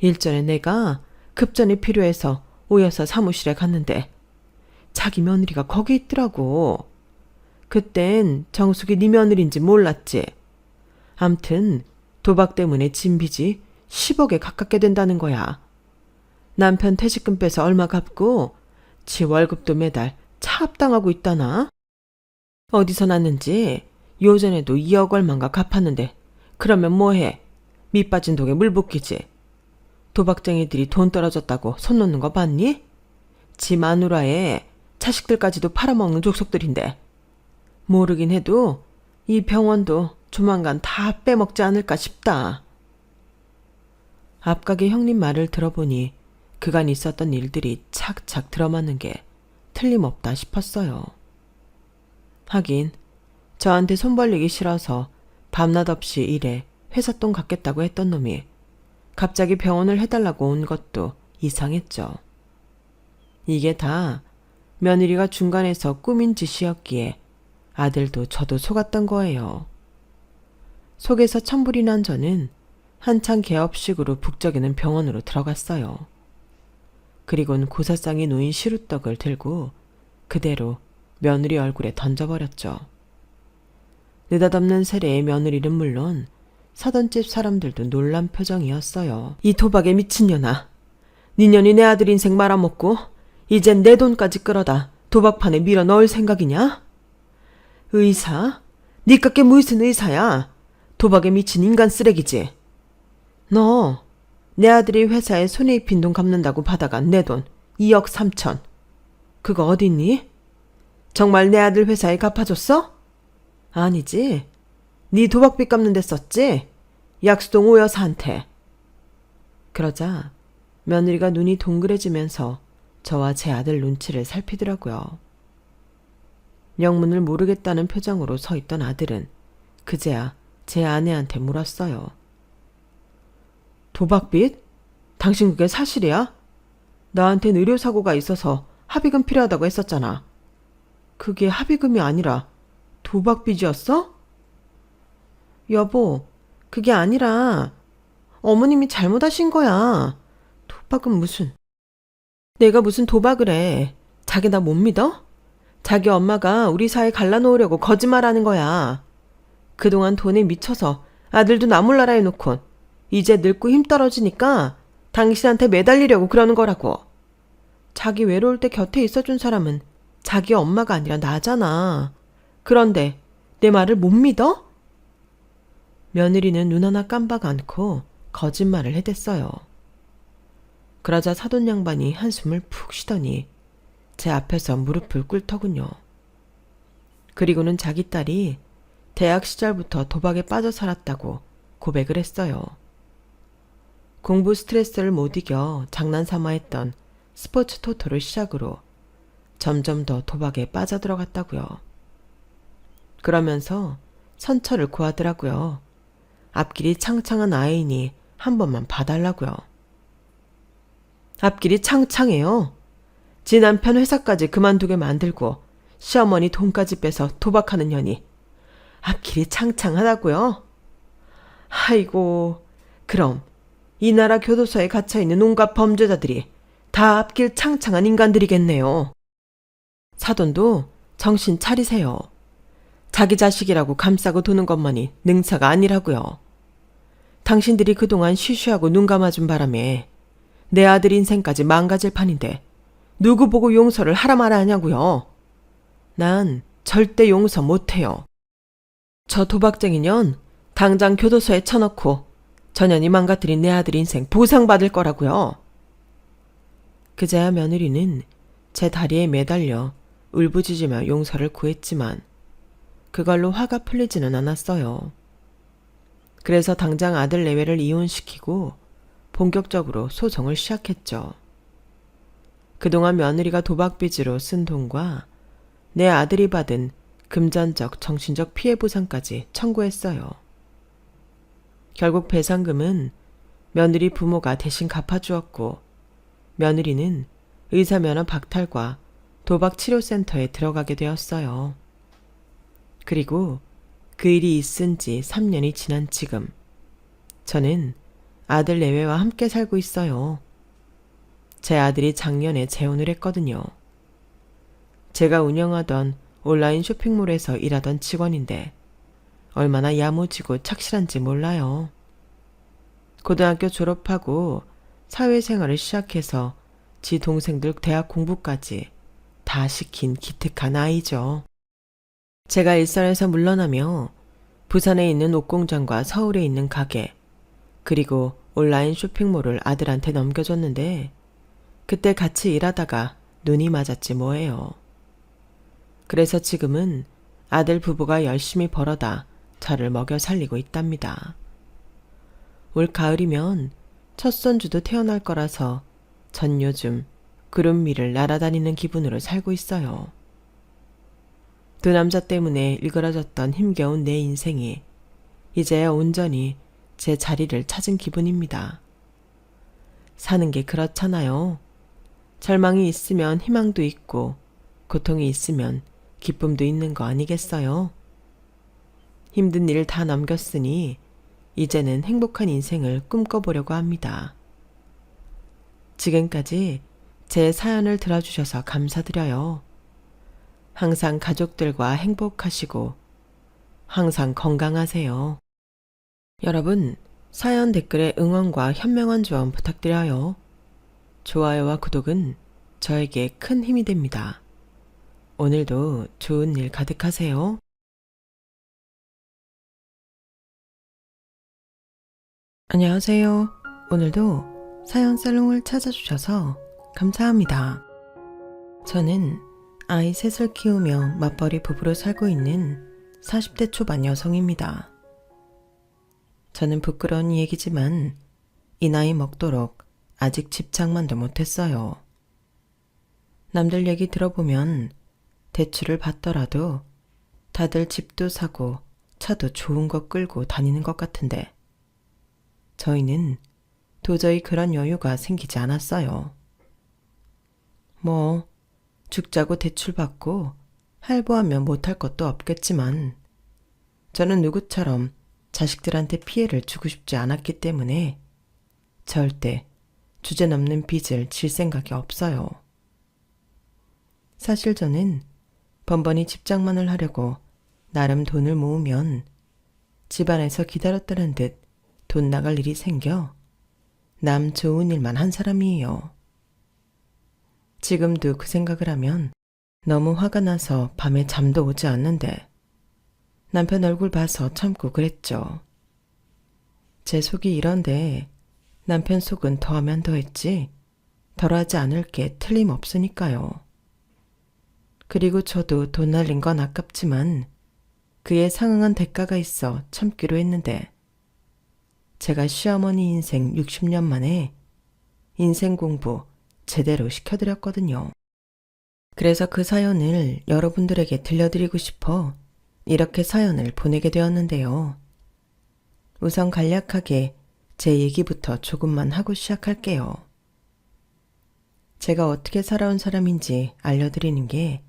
S1: 일전에 내가 급전이 필요해서 오여사 사무실에 갔는데 자기 며느리가 거기 있더라고. 그땐 정숙이 네 며느리인지 몰랐지. 암튼 도박 때문에 진 빚이 10억에 가깝게 된다는 거야. 남편 퇴직금 빼서 얼마 갚고 지 월급도 매달 차압당하고 있다나? 어디서 났는지 요전에도 2억 얼만가 갚았는데 그러면 뭐해? 밑 빠진 독에 물 붓기지. 도박쟁이들이 돈 떨어졌다고 손 놓는 거 봤니? 지 마누라에 자식들까지도 팔아먹는 족속들인데 모르긴 해도 이 병원도 조만간 다 빼먹지 않을까 싶다. 앞가게 형님 말을 들어보니 그간 있었던 일들이 착착 들어맞는 게 틀림없다 싶었어요. 하긴 저한테 손 벌리기 싫어서 밤낮 없이 일해 회사 돈 갚겠다고 했던 놈이 갑자기 병원을 해달라고 온 것도 이상했죠. 이게 다 며느리가 중간에서 꾸민 짓이었기에 아들도 저도 속았던 거예요. 속에서 천불이 난 저는 한창 개업식으로 북적이는 병원으로 들어갔어요. 그리곤 고사상에 놓인 시루떡을 들고 그대로 며느리 얼굴에 던져버렸죠. 느닷없는 세례의 며느리는 물론 사던 집 사람들도 놀란 표정이었어요. 이 도박에 미친년아. 니년이 내 아들 인생 말아먹고 이젠 내 돈까지 끌어다 도박판에 밀어 넣을 생각이냐? 의사? 니깎게 무슨 의사야? 도박에 미친 인간 쓰레기지. 너 내 아들이 회사에 손해입힌 돈 갚는다고 받아간 내 돈 2억 3천. 그거 어딨니? 정말 내 아들 회사에 갚아줬어? 아니지. 네 도박빚 갚는 데 썼지? 약수동 오여사한테. 그러자 며느리가 눈이 동그래지면서 저와 제 아들 눈치를 살피더라고요. 영문을 모르겠다는 표정으로 서 있던 아들은 그제야 제 아내한테 물었어요. 도박빚? 당신 그게 사실이야? 나한텐 의료사고가 있어서 합의금 필요하다고 했었잖아. 그게 합의금이 아니라 도박빚이었어? 여보, 그게 아니라 어머님이 잘못하신 거야. 도박은 무슨... 내가 무슨 도박을 해. 자기 나 못 믿어? 자기 엄마가 우리 사이 갈라놓으려고 거짓말하는 거야. 그동안 돈에 미쳐서 아들도 나 몰라라 해놓곤 이제 늙고 힘 떨어지니까 당신한테 매달리려고 그러는 거라고. 자기 외로울 때 곁에 있어준 사람은 자기 엄마가 아니라 나잖아. 그런데 내 말을 못 믿어? 며느리는 눈 하나 깜박 않고 거짓말을 해댔어요. 그러자 사돈 양반이 한숨을 푹 쉬더니 제 앞에서 무릎을 꿇더군요. 그리고는 자기 딸이 대학 시절부터 도박에 빠져 살았다고 고백을 했어요. 공부 스트레스를 못 이겨 장난삼아 했던 스포츠 토토를 시작으로 점점 더 도박에 빠져들어갔다고요. 그러면서 선처를 구하더라고요. 앞길이 창창한 아이니 한 번만 봐달라고요. 앞길이 창창해요. 지 남편 회사까지 그만두게 만들고 시어머니 돈까지 빼서 도박하는 년이 앞길이 창창하다고요? 아이고, 그럼 이 나라 교도소에 갇혀있는 온갖 범죄자들이 다 앞길 창창한 인간들이겠네요. 사돈도 정신 차리세요. 자기 자식이라고 감싸고 도는 것만이 능사가 아니라고요. 당신들이 그동안 쉬쉬하고 눈 감아준 바람에 내 아들 인생까지 망가질 판인데 누구 보고 용서를 하라 말아 하냐고요. 난 절대 용서 못해요. 저 도박쟁이년 당장 교도소에 쳐넣고 전현이 망가뜨린 내 아들 인생 보상받을 거라고요. 그제야 며느리는 제 다리에 매달려 울부짖으며 용서를 구했지만 그걸로 화가 풀리지는 않았어요. 그래서 당장 아들 내외를 이혼시키고 본격적으로 소송을 시작했죠. 그동안 며느리가 도박빚으로 쓴 돈과 내 아들이 받은 금전적, 정신적 피해 보상까지 청구했어요. 결국 배상금은 며느리 부모가 대신 갚아주었고 며느리는 의사면허 박탈과 도박치료센터에 들어가게 되었어요. 그리고 그 일이 있은 지 3년이 지난 지금 저는 아들 내외와 함께 살고 있어요. 제 아들이 작년에 재혼을 했거든요. 제가 운영하던 온라인 쇼핑몰에서 일하던 직원인데 얼마나 야무지고 착실한지 몰라요. 고등학교 졸업하고 사회생활을 시작해서 지 동생들 대학 공부까지 다 시킨 기특한 아이죠. 제가 일선에서 물러나며 부산에 있는 옷공장과 서울에 있는 가게 그리고 온라인 쇼핑몰을 아들한테 넘겨줬는데 그때 같이 일하다가 눈이 맞았지 뭐예요. 그래서 지금은 아들 부부가 열심히 벌어다 저를 먹여 살리고 있답니다. 올 가을이면 첫 손주도 태어날 거라서 전 요즘 구름 위를 날아다니는 기분으로 살고 있어요. 두 남자 때문에 일그러졌던 힘겨운 내 인생이 이제야 온전히 제 자리를 찾은 기분입니다. 사는 게 그렇잖아요. 절망이 있으면 희망도 있고 고통이 있으면 기쁨도 있는 거 아니겠어요? 힘든 일을 다 넘겼으니 이제는 행복한 인생을 꿈꿔보려고 합니다. 지금까지 제 사연을 들어주셔서 감사드려요. 항상 가족들과 행복하시고 항상 건강하세요. 여러분, 사연 댓글에 응원과 현명한 조언 부탁드려요. 좋아요와 구독은 저에게 큰 힘이 됩니다. 오늘도 좋은 일 가득하세요. 안녕하세요. 오늘도 사연 살롱을 찾아주셔서 감사합니다. 저는 아이 셋을 키우며 맞벌이 부부로 살고 있는 40대 초반 여성입니다. 저는 부끄러운 얘기지만 이 나이 먹도록 아직 집착만도 못했어요. 남들 얘기 들어보면 대출을 받더라도 다들 집도 사고 차도 좋은 거 끌고 다니는 것 같은데 저희는 도저히 그런 여유가 생기지 않았어요. 뭐 죽자고 대출받고 할부하면 못할 것도 없겠지만 저는 누구처럼 자식들한테 피해를 주고 싶지 않았기 때문에 절대 주제넘는 빚을 질 생각이 없어요. 사실 저는 번번이 집장만을 하려고 나름 돈을 모으면 집안에서 기다렸다는 듯 돈 나갈 일이 생겨 남 좋은 일만 한 사람이에요. 지금도 그 생각을 하면 너무 화가 나서 밤에 잠도 오지 않는데 남편 얼굴 봐서 참고 그랬죠. 제 속이 이런데 남편 속은 더하면 더했지 덜하지 않을 게 틀림없으니까요. 그리고 저도 돈 날린 건 아깝지만 그에 상응한 대가가 있어 참기로 했는데 제가 시어머니 인생 60년 만에 인생 공부 제대로 시켜드렸거든요. 그래서 그 사연을 여러분들에게 들려드리고 싶어 이렇게 사연을 보내게 되었는데요. 우선 간략하게 제 얘기부터 조금만 하고 시작할게요. 제가 어떻게 살아온 사람인지 알려드리는 게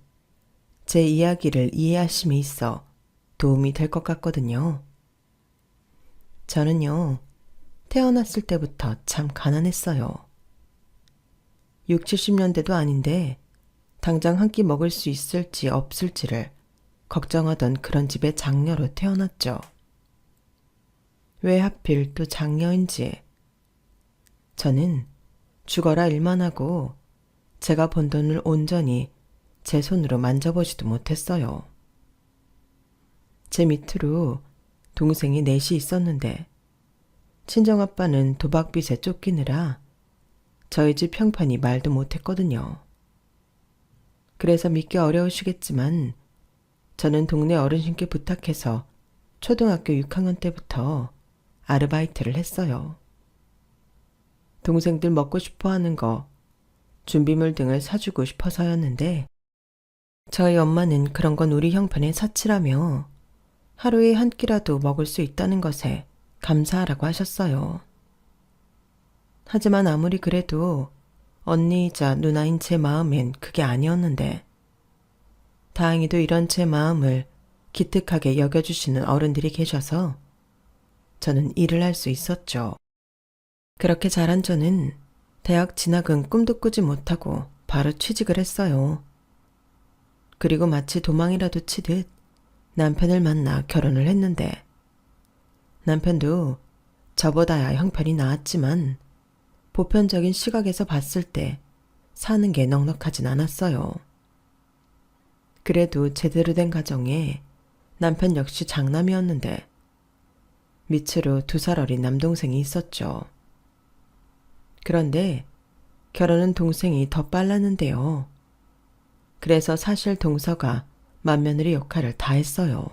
S1: 제 이야기를 이해하심에 있어 도움이 될 것 같거든요. 저는요, 태어났을 때부터 참 가난했어요. 6, 70년대도 아닌데 당장 한 끼 먹을 수 있을지 없을지를 걱정하던 그런 집의 장녀로 태어났죠. 왜 하필 또 장녀인지. 저는 죽어라 일만 하고 제가 번 돈을 온전히 제 손으로 만져보지도 못했어요. 제 밑으로 동생이 넷이 있었는데 친정아빠는 도박빚에 쫓기느라 저희 집 형편이 말도 못했거든요. 그래서 믿기 어려우시겠지만 저는 동네 어르신께 부탁해서 초등학교 6학년 때부터 아르바이트를 했어요. 동생들 먹고 싶어 하는 거, 준비물 등을 사주고 싶어서였는데 저희 엄마는 그런 건 우리 형편의 사치라며 하루에 한 끼라도 먹을 수 있다는 것에 감사하라고 하셨어요. 하지만 아무리 그래도 언니이자 누나인 제 마음엔 그게 아니었는데 다행히도 이런 제 마음을 기특하게 여겨주시는 어른들이 계셔서 저는 일을 할 수 있었죠. 그렇게 자란 저는 대학 진학은 꿈도 꾸지 못하고 바로 취직을 했어요. 그리고 마치 도망이라도 치듯 남편을 만나 결혼을 했는데 남편도 저보다야 형편이 나았지만 보편적인 시각에서 봤을 때 사는 게 넉넉하진 않았어요. 그래도 제대로 된 가정에 남편 역시 장남이었는데 밑으로 2살 어린 남동생이 있었죠. 그런데 결혼은 동생이 더 빨랐는데요. 그래서 사실 동서가 맏며느리 역할을 다 했어요.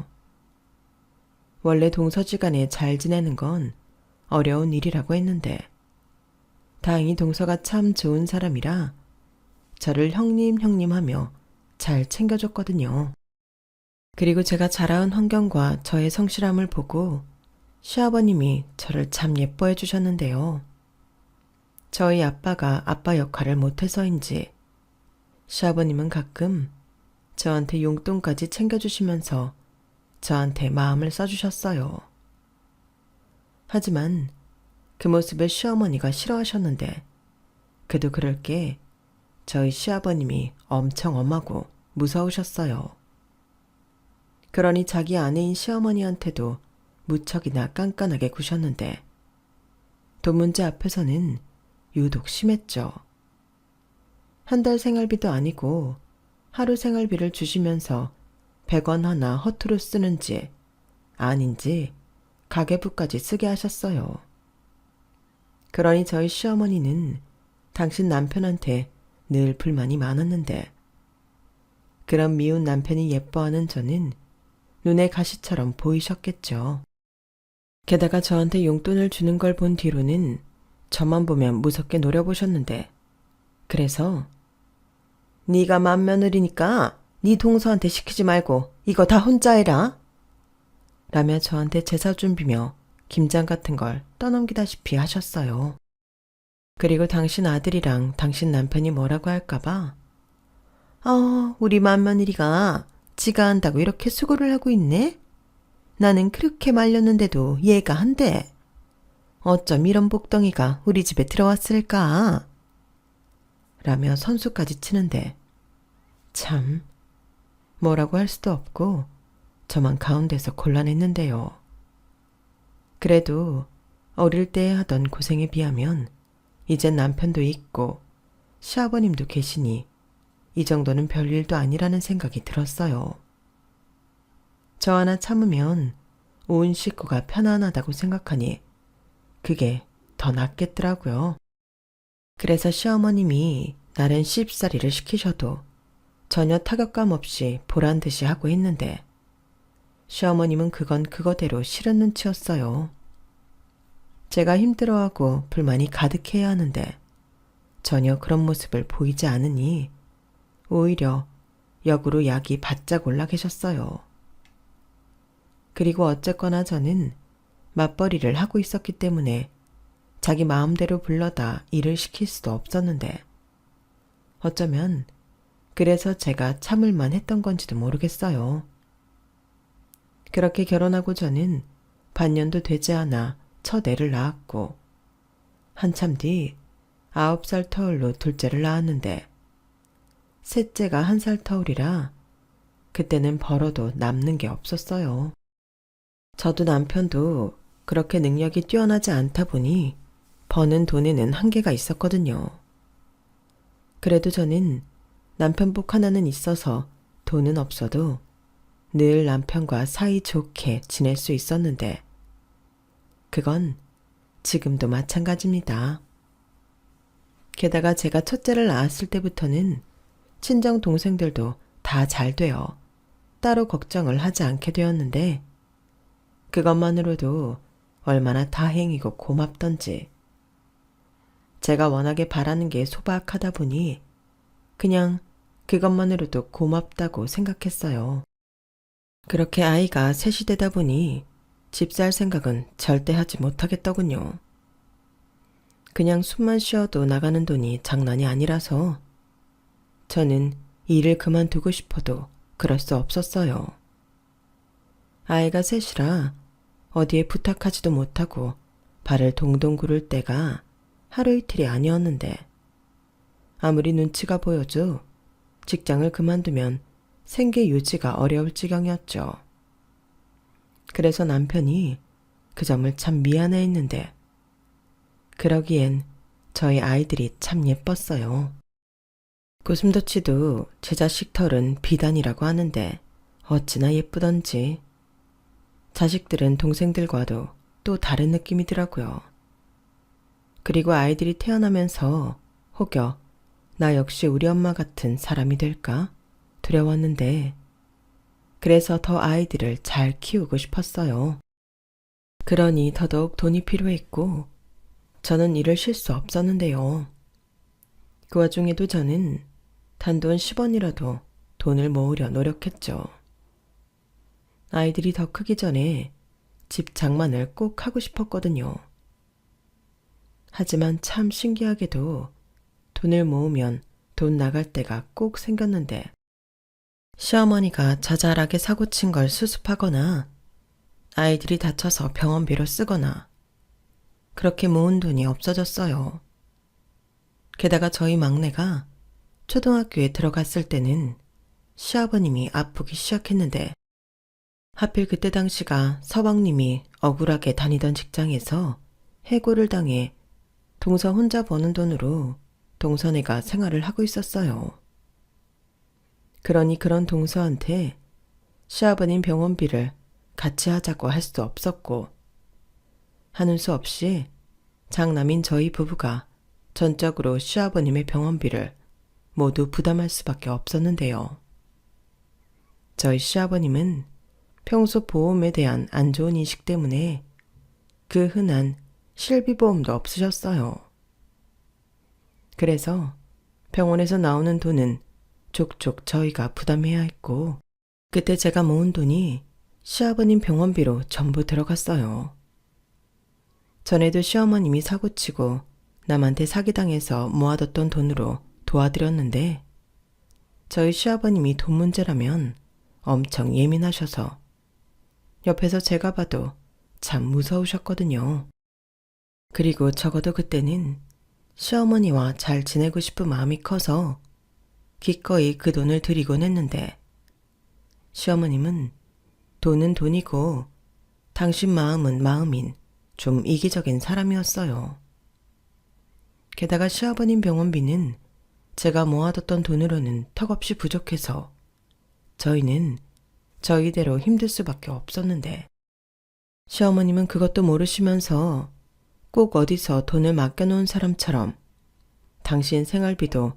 S1: 원래 동서지간에 잘 지내는 건 어려운 일이라고 했는데 다행히 동서가 참 좋은 사람이라 저를 형님 하며 잘 챙겨줬거든요. 그리고 제가 자라온 환경과 저의 성실함을 보고 시아버님이 저를 참 예뻐해 주셨는데요. 저희 아빠가 아빠 역할을 못해서인지 시아버님은 가끔 저한테 용돈까지 챙겨주시면서 저한테 마음을 써주셨어요. 하지만 그 모습을 시어머니가 싫어하셨는데 그도 그럴 게 저희 시아버님이 엄청 엄하고 무서우셨어요. 그러니 자기 아내인 시어머니한테도 무척이나 깐깐하게 구셨는데 돈 문제 앞에서는 유독 심했죠. 한 달 생활비도 아니고 하루 생활비를 주시면서 100원 하나 허투루 쓰는지 아닌지 가계부까지 쓰게 하셨어요. 그러니 저희 시어머니는 당신 남편한테 늘 불만이 많았는데 그런 미운 남편이 예뻐하는 저는 눈에 가시처럼 보이셨겠죠. 게다가 저한테 용돈을 주는 걸 본 뒤로는 저만 보면 무섭게 노려보셨는데 그래서 네가 맏며느리니까 네 동서한테 시키지 말고 이거 다 혼자 해라 라며 저한테 제사 준비며 김장 같은 걸 떠넘기다시피 하셨어요. 그리고 당신 아들이랑 당신 남편이 뭐라고 할까봐 우리 맏며느리가 지가 한다고 이렇게 수고를 하고 있네? 나는 그렇게 말렸는데도 얘가 한대. 어쩜 이런 복덩이가 우리 집에 들어왔을까? 라며 선수까지 치는데 참 뭐라고 할 수도 없고 저만 가운데서 곤란했는데요. 그래도 어릴 때 하던 고생에 비하면 이젠 남편도 있고 시아버님도 계시니 이 정도는 별일도 아니라는 생각이 들었어요. 저 하나 참으면 온 식구가 편안하다고 생각하니 그게 더 낫겠더라고요. 그래서 시어머님이 날은 씹사리를 시키셔도 전혀 타격감 없이 보란 듯이 하고 있는데 시어머님은 그건 그거대로 싫은 눈치였어요. 제가 힘들어하고 불만이 가득해야 하는데 전혀 그런 모습을 보이지 않으니 오히려 역으로 약이 바짝 올라 계셨어요. 그리고 어쨌거나 저는 맞벌이를 하고 있었기 때문에 자기 마음대로 불러다 일을 시킬 수도 없었는데 어쩌면 그래서 제가 참을만 했던 건지도 모르겠어요. 그렇게 결혼하고 저는 반년도 되지 않아 첫 애를 낳았고 한참 뒤 9살 터울로 둘째를 낳았는데 셋째가 1살 터울이라 그때는 벌어도 남는 게 없었어요. 저도 남편도 그렇게 능력이 뛰어나지 않다 보니 버는 돈에는 한계가 있었거든요. 그래도 저는 남편복 하나는 있어서 돈은 없어도 늘 남편과 사이 좋게 지낼 수 있었는데 그건 지금도 마찬가지입니다. 게다가 제가 첫째를 낳았을 때부터는 친정 동생들도 다 잘 되어 따로 걱정을 하지 않게 되었는데 그것만으로도 얼마나 다행이고 고맙던지. 제가 워낙에 바라는 게 소박하다 보니 그냥 그것만으로도 고맙다고 생각했어요. 그렇게 아이가 셋이 되다 보니 집 살 생각은 절대 하지 못하겠더군요. 그냥 숨만 쉬어도 나가는 돈이 장난이 아니라서 저는 일을 그만두고 싶어도 그럴 수 없었어요. 아이가 셋이라 어디에 부탁하지도 못하고 발을 동동 구를 때가 하루 이틀이 아니었는데 아무리 눈치가 보여도 직장을 그만두면 생계 유지가 어려울 지경이었죠. 그래서 남편이 그 점을 참 미안해했는데 그러기엔 저희 아이들이 참 예뻤어요. 고슴도치도 제 자식 털은 비단이라고 하는데 어찌나 예쁘던지. 자식들은 동생들과도 또 다른 느낌이더라고요. 그리고 아이들이 태어나면서 혹여 나 역시 우리 엄마 같은 사람이 될까 두려웠는데 그래서 더 아이들을 잘 키우고 싶었어요. 그러니 더더욱 돈이 필요했고 저는 일을 쉴 수 없었는데요. 그 와중에도 저는 단돈 10원이라도 돈을 모으려 노력했죠. 아이들이 더 크기 전에 집 장만을 꼭 하고 싶었거든요. 하지만 참 신기하게도 돈을 모으면 돈 나갈 때가 꼭 생겼는데 시어머니가 자잘하게 사고친 걸 수습하거나 아이들이 다쳐서 병원비로 쓰거나 그렇게 모은 돈이 없어졌어요. 게다가 저희 막내가 초등학교에 들어갔을 때는 시아버님이 아프기 시작했는데 하필 그때 당시가 서방님이 억울하게 다니던 직장에서 해고를 당해 동서 혼자 버는 돈으로 동서네가 생활을 하고 있었어요. 그러니 그런 동서한테 시아버님 병원비를 같이 하자고 할 수 없었고 하는 수 없이 장남인 저희 부부가 전적으로 시아버님의 병원비를 모두 부담할 수밖에 없었는데요. 저희 시아버님은 평소 보험에 대한 안 좋은 인식 때문에 그 흔한 실비보험도 없으셨어요. 그래서 병원에서 나오는 돈은 족족 저희가 부담해야 했고 그때 제가 모은 돈이 시아버님 병원비로 전부 들어갔어요. 전에도 시어머님이 사고치고 남한테 사기당해서 모아뒀던 돈으로 도와드렸는데 저희 시아버님이 돈 문제라면 엄청 예민하셔서 옆에서 제가 봐도 참 무서우셨거든요. 그리고 적어도 그때는 시어머니와 잘 지내고 싶은 마음이 커서 기꺼이 그 돈을 드리곤 했는데 시어머님은 돈은 돈이고 당신 마음은 마음인 좀 이기적인 사람이었어요. 게다가 시아버님 병원비는 제가 모아뒀던 돈으로는 턱없이 부족해서 저희는 저희대로 힘들 수밖에 없었는데 시어머님은 그것도 모르시면서 꼭 어디서 돈을 맡겨놓은 사람처럼 당신 생활비도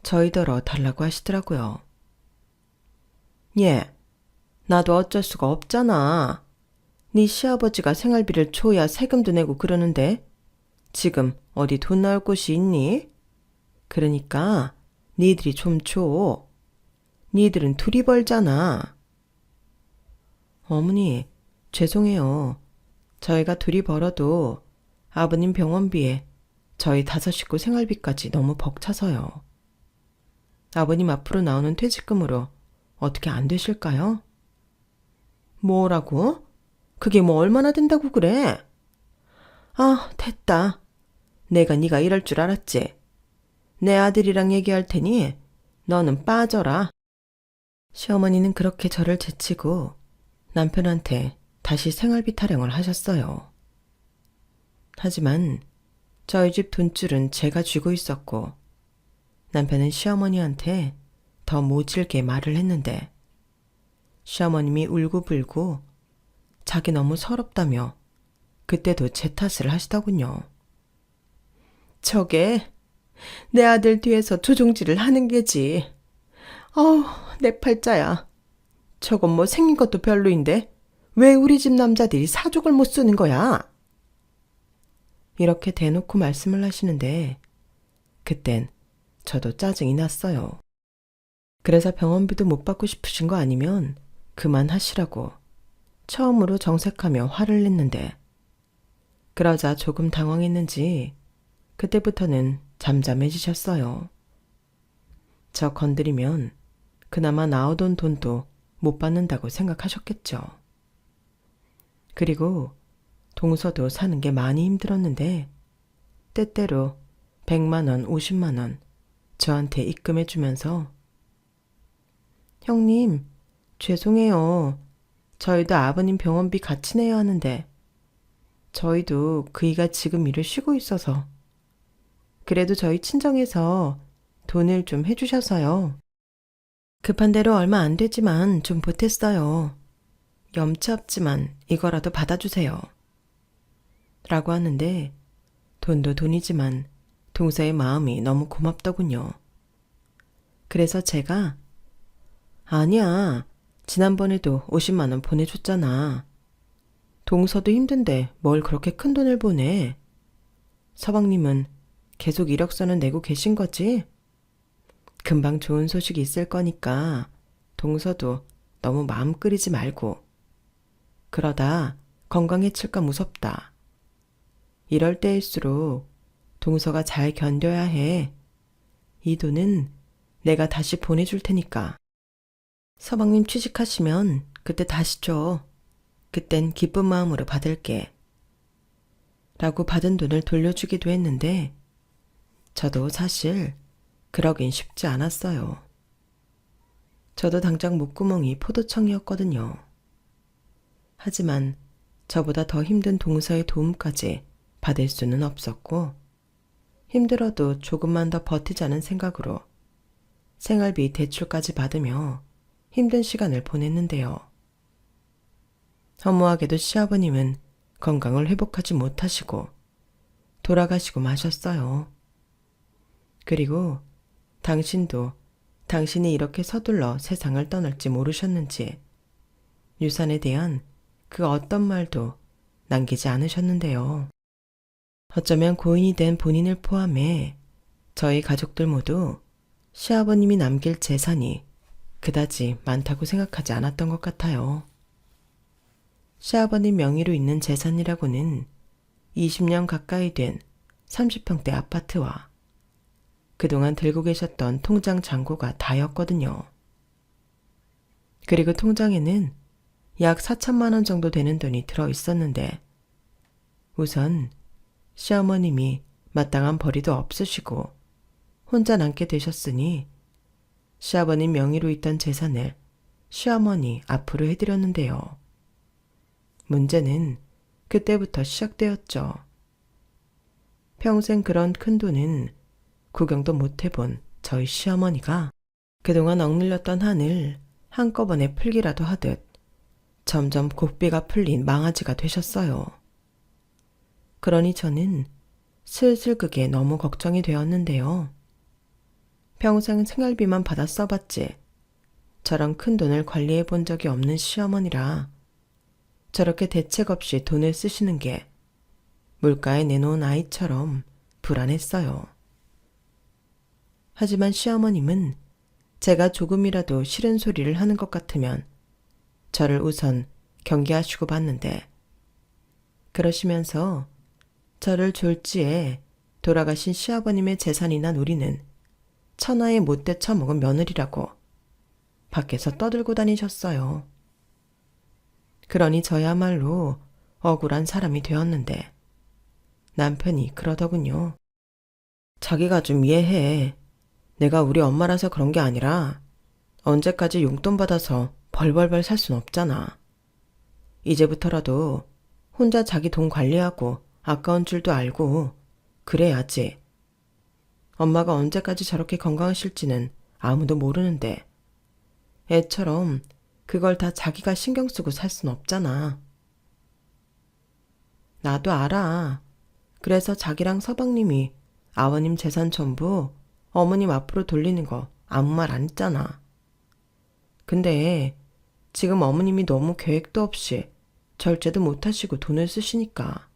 S1: 저희더러 달라고 하시더라고요. 예, 나도 어쩔 수가 없잖아. 네 시아버지가 생활비를 줘야 세금도 내고 그러는데 지금 어디 돈 나올 곳이 있니? 그러니까 니들이 좀 줘. 니들은 둘이 벌잖아. 어머니, 죄송해요. 저희가 둘이 벌어도 아버님 병원비에 저희 5 식구 생활비까지 너무 벅차서요. 아버님 앞으로 나오는 퇴직금으로 어떻게 안 되실까요? 뭐라고? 그게 뭐 얼마나 된다고 그래? 아, 됐다. 내가 네가 이럴 줄 알았지. 내 아들이랑 얘기할 테니 너는 빠져라. 시어머니는 그렇게 저를 제치고 남편한테 다시 생활비 타령을 하셨어요. 하지만 저희 집 돈줄은 제가 쥐고 있었고 남편은 시어머니한테 더 모질게 말을 했는데 시어머님이 울고불고 자기 너무 서럽다며 그때도 제 탓을 하시더군요. 저게 내 아들 뒤에서 조종질을 하는 게지. 어우, 내 팔자야. 저건 뭐 생긴 것도 별로인데 왜 우리 집 남자들이 사족을 못 쓰는 거야? 이렇게 대놓고 말씀을 하시는데 그땐 저도 짜증이 났어요. 그래서 병원비도 못 받고 싶으신 거 아니면 그만하시라고 처음으로 정색하며 화를 냈는데 그러자 조금 당황했는지 그때부터는 잠잠해지셨어요. 저 건드리면 그나마 나오던 돈도 못 받는다고 생각하셨겠죠. 그리고 동서도 사는 게 많이 힘들었는데 때때로 100만 원, 50만 원 저한테 입금해 주면서 형님, 죄송해요. 저희도 아버님 병원비 같이 내야 하는데 저희도 그이가 지금 일을 쉬고 있어서 그래도 저희 친정에서 돈을 좀 해주셔서요. 급한 대로 얼마 안 되지만 좀 보탰어요. 염치 없지만 이거라도 받아주세요. 라고 하는데 돈도 돈이지만 동서의 마음이 너무 고맙더군요. 그래서 제가 아니야, 지난번에도 50만 원 보내줬잖아. 동서도 힘든데 뭘 그렇게 큰 돈을 보내. 서방님은 계속 이력서는 내고 계신 거지? 금방 좋은 소식이 있을 거니까 동서도 너무 마음 끓이지 말고. 그러다 건강해칠까 무섭다. 이럴 때일수록 동서가 잘 견뎌야 해. 이 돈은 내가 다시 보내줄 테니까. 서방님 취직하시면 그때 다시 줘. 그땐 기쁜 마음으로 받을게. 라고 받은 돈을 돌려주기도 했는데 저도 사실 그러긴 쉽지 않았어요. 저도 당장 목구멍이 포도청이었거든요. 하지만 저보다 더 힘든 동서의 도움까지 받을 수는 없었고 힘들어도 조금만 더 버티자는 생각으로 생활비 대출까지 받으며 힘든 시간을 보냈는데요. 허무하게도 시아버님은 건강을 회복하지 못하시고 돌아가시고 마셨어요. 그리고 당신도 당신이 이렇게 서둘러 세상을 떠날지 모르셨는지 유산에 대한 그 어떤 말도 남기지 않으셨는데요. 어쩌면 고인이 된 본인을 포함해 저희 가족들 모두 시아버님이 남길 재산이 그다지 많다고 생각하지 않았던 것 같아요. 시아버님 명의로 있는 재산이라고는 20년 가까이 된 30평대 아파트와 그동안 들고 계셨던 통장 잔고가 다였거든요. 그리고 통장에는 약 4천만 원 정도 되는 돈이 들어 있었는데 우선 시어머님이 마땅한 벌이도 없으시고 혼자 남게 되셨으니 시아버님 명의로 있던 재산을 시어머니 앞으로 해드렸는데요. 문제는 그때부터 시작되었죠. 평생 그런 큰 돈은 구경도 못 해본 저희 시어머니가 그동안 억눌렸던 한을 한꺼번에 풀기라도 하듯 점점 고삐가 풀린 망아지가 되셨어요. 그러니 저는 슬슬 그게 너무 걱정이 되었는데요. 평생 생활비만 받아 써봤지 저런 큰 돈을 관리해 본 적이 없는 시어머니라 저렇게 대책 없이 돈을 쓰시는 게 물가에 내놓은 아이처럼 불안했어요. 하지만 시어머님은 제가 조금이라도 싫은 소리를 하는 것 같으면 저를 우선 경계하시고 봤는데 그러시면서 저를 졸지에 돌아가신 시아버님의 재산이나 누리는 천하에 못돼 처먹은 며느리라고 밖에서 떠들고 다니셨어요. 그러니 저야말로 억울한 사람이 되었는데 남편이 그러더군요. 자기가 좀 이해해. 내가 우리 엄마라서 그런 게 아니라 언제까지 용돈 받아서 벌벌벌 살 순 없잖아. 이제부터라도 혼자 자기 돈 관리하고 아까운 줄도 알고 그래야지. 엄마가 언제까지 저렇게 건강하실지는 아무도 모르는데 애처럼 그걸 다 자기가 신경 쓰고 살 순 없잖아. 나도 알아. 그래서 자기랑 서방님이 아버님 재산 전부 어머님 앞으로 돌리는 거 아무 말 안 했잖아. 근데 지금 어머님이 너무 계획도 없이 절제도 못하시고 돈을 쓰시니까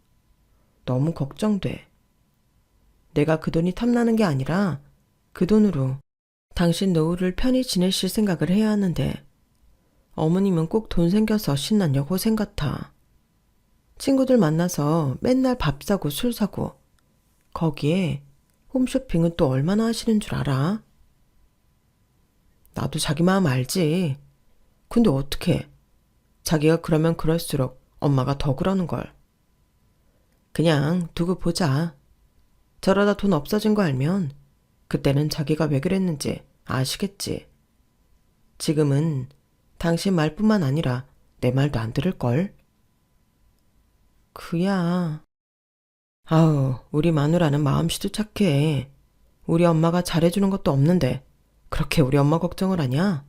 S1: 너무 걱정돼. 내가 그 돈이 탐나는 게 아니라 그 돈으로 당신 노후를 편히 지내실 생각을 해야 하는데 어머님은 꼭 돈 생겨서 신난 여고생 같아. 친구들 만나서 맨날 밥 사고 술 사고 거기에 홈쇼핑은 또 얼마나 하시는 줄 알아? 나도 자기 마음 알지. 근데 어떡해. 자기가 그러면 그럴수록 엄마가 더 그러는걸. 그냥 두고 보자. 저러다 돈 없어진 거 알면 그때는 자기가 왜 그랬는지 아시겠지. 지금은 당신 말뿐만 아니라 내 말도 안 들을걸. 그야. 아우, 우리 마누라는 마음씨도 착해. 우리 엄마가 잘해주는 것도 없는데 그렇게 우리 엄마 걱정을 하냐?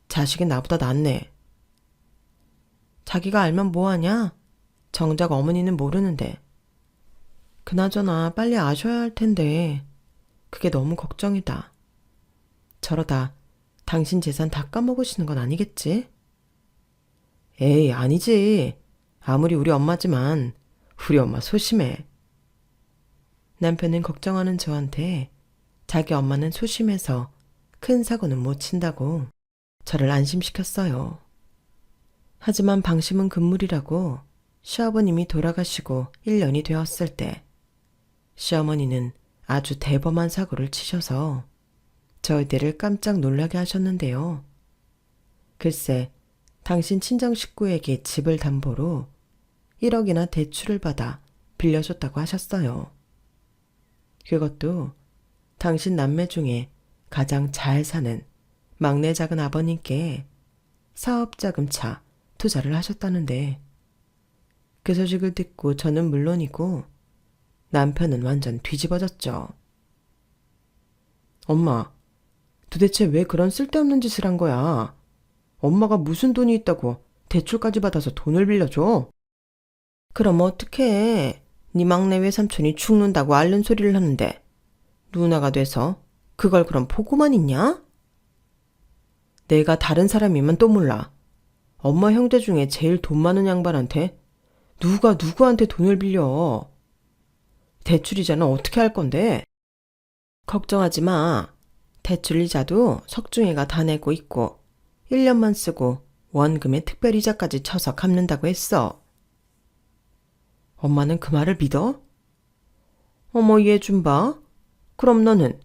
S1: 자식이 나보다 낫네. 자기가 알면 뭐하냐? 정작 어머니는 모르는데. 그나저나 빨리 아셔야 할 텐데 그게 너무 걱정이다. 저러다 당신 재산 다 까먹으시는 건 아니겠지? 에이, 아니지. 아무리 우리 엄마지만 우리 엄마 소심해. 남편은 걱정하는 저한테 자기 엄마는 소심해서 큰 사고는 못 친다고 저를 안심시켰어요. 하지만 방심은 금물이라고 시아버님이 돌아가시고 1년이 되었을 때 시어머니는 아주 대범한 사고를 치셔서 저희들을 깜짝 놀라게 하셨는데요. 글쎄, 당신 친정 식구에게 집을 담보로 1억이나 대출을 받아 빌려줬다고 하셨어요. 그것도 당신 남매 중에 가장 잘 사는 막내 작은 아버님께 사업자금차 투자를 하셨다는데 그 소식을 듣고 저는 물론이고 남편은 완전 뒤집어졌죠. 엄마, 도대체 왜 그런 쓸데없는 짓을 한 거야? 엄마가 무슨 돈이 있다고 대출까지 받아서 돈을 빌려줘? 그럼 어떡해. 네 막내 외삼촌이 죽는다고 앓는 소리를 하는데 누나가 돼서 그걸 그럼 보고만 있냐? 내가 다른 사람이면 또 몰라. 엄마 형제 중에 제일 돈 많은 양반한테 누가 누구한테 돈을 빌려. 대출이자는 어떻게 할 건데? 걱정하지 마. 대출 이자도 석중이가 다 내고 있고 1년만 쓰고 원금에 특별이자까지 쳐서 갚는다고 했어. 엄마는 그 말을 믿어? 어머, 얘 좀 봐. 그럼 너는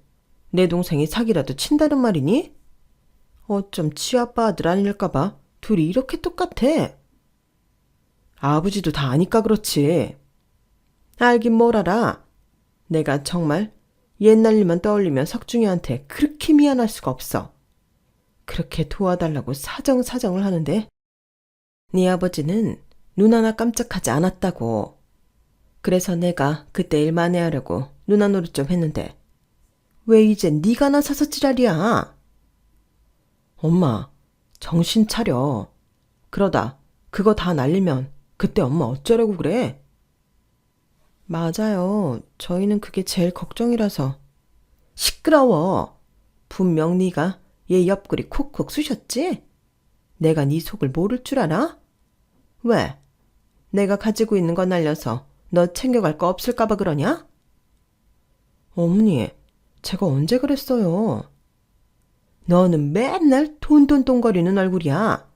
S1: 내 동생이 사기라도 친다는 말이니? 어쩜 치아빠 아들 아닐까봐 둘이 이렇게 똑같아. 아버지도 다 아니까 그렇지. 알긴 뭘 알아. 내가 정말 옛날 일만 떠올리면 석중이한테 그렇게 미안할 수가 없어. 그렇게 도와달라고 사정사정을 하는데 네 아버지는 눈 하나 깜짝하지 않았다고. 그래서 내가 그때 일 만회하려고 누나 노릇 좀 했는데 왜 이제 네가 나서서 지랄이야? 엄마, 정신 차려. 그러다 그거 다 날리면 그때 엄마 어쩌려고 그래? 맞아요. 저희는 그게 제일 걱정이라서. 시끄러워. 분명 네가 얘 옆구리 콕콕 쑤셨지? 내가 네 속을 모를 줄 알아? 왜? 내가 가지고 있는 거 날려서 너 챙겨갈 거 없을까 봐 그러냐? 어머니, 제가 언제 그랬어요? 너는 맨날 돈돈돈거리는 얼굴이야.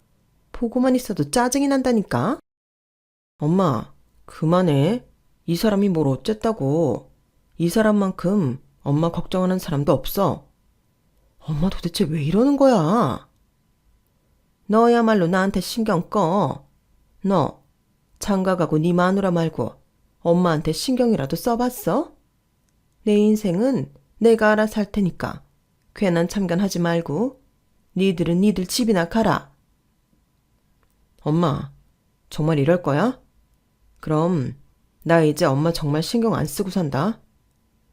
S1: 보고만 있어도 짜증이 난다니까? 엄마, 그만해. 이 사람이 뭘 어쨌다고. 이 사람만큼 엄마 걱정하는 사람도 없어. 엄마 도대체 왜 이러는 거야? 너야말로 나한테 신경 꺼. 너 장가가고 네 마누라 말고 엄마한테 신경이라도 써봤어? 내 인생은 내가 알아서 할 테니까 괜한 참견하지 말고 니들은 니들 집이나 가라. 엄마, 정말 이럴 거야? 그럼 나 이제 엄마 정말 신경 안 쓰고 산다.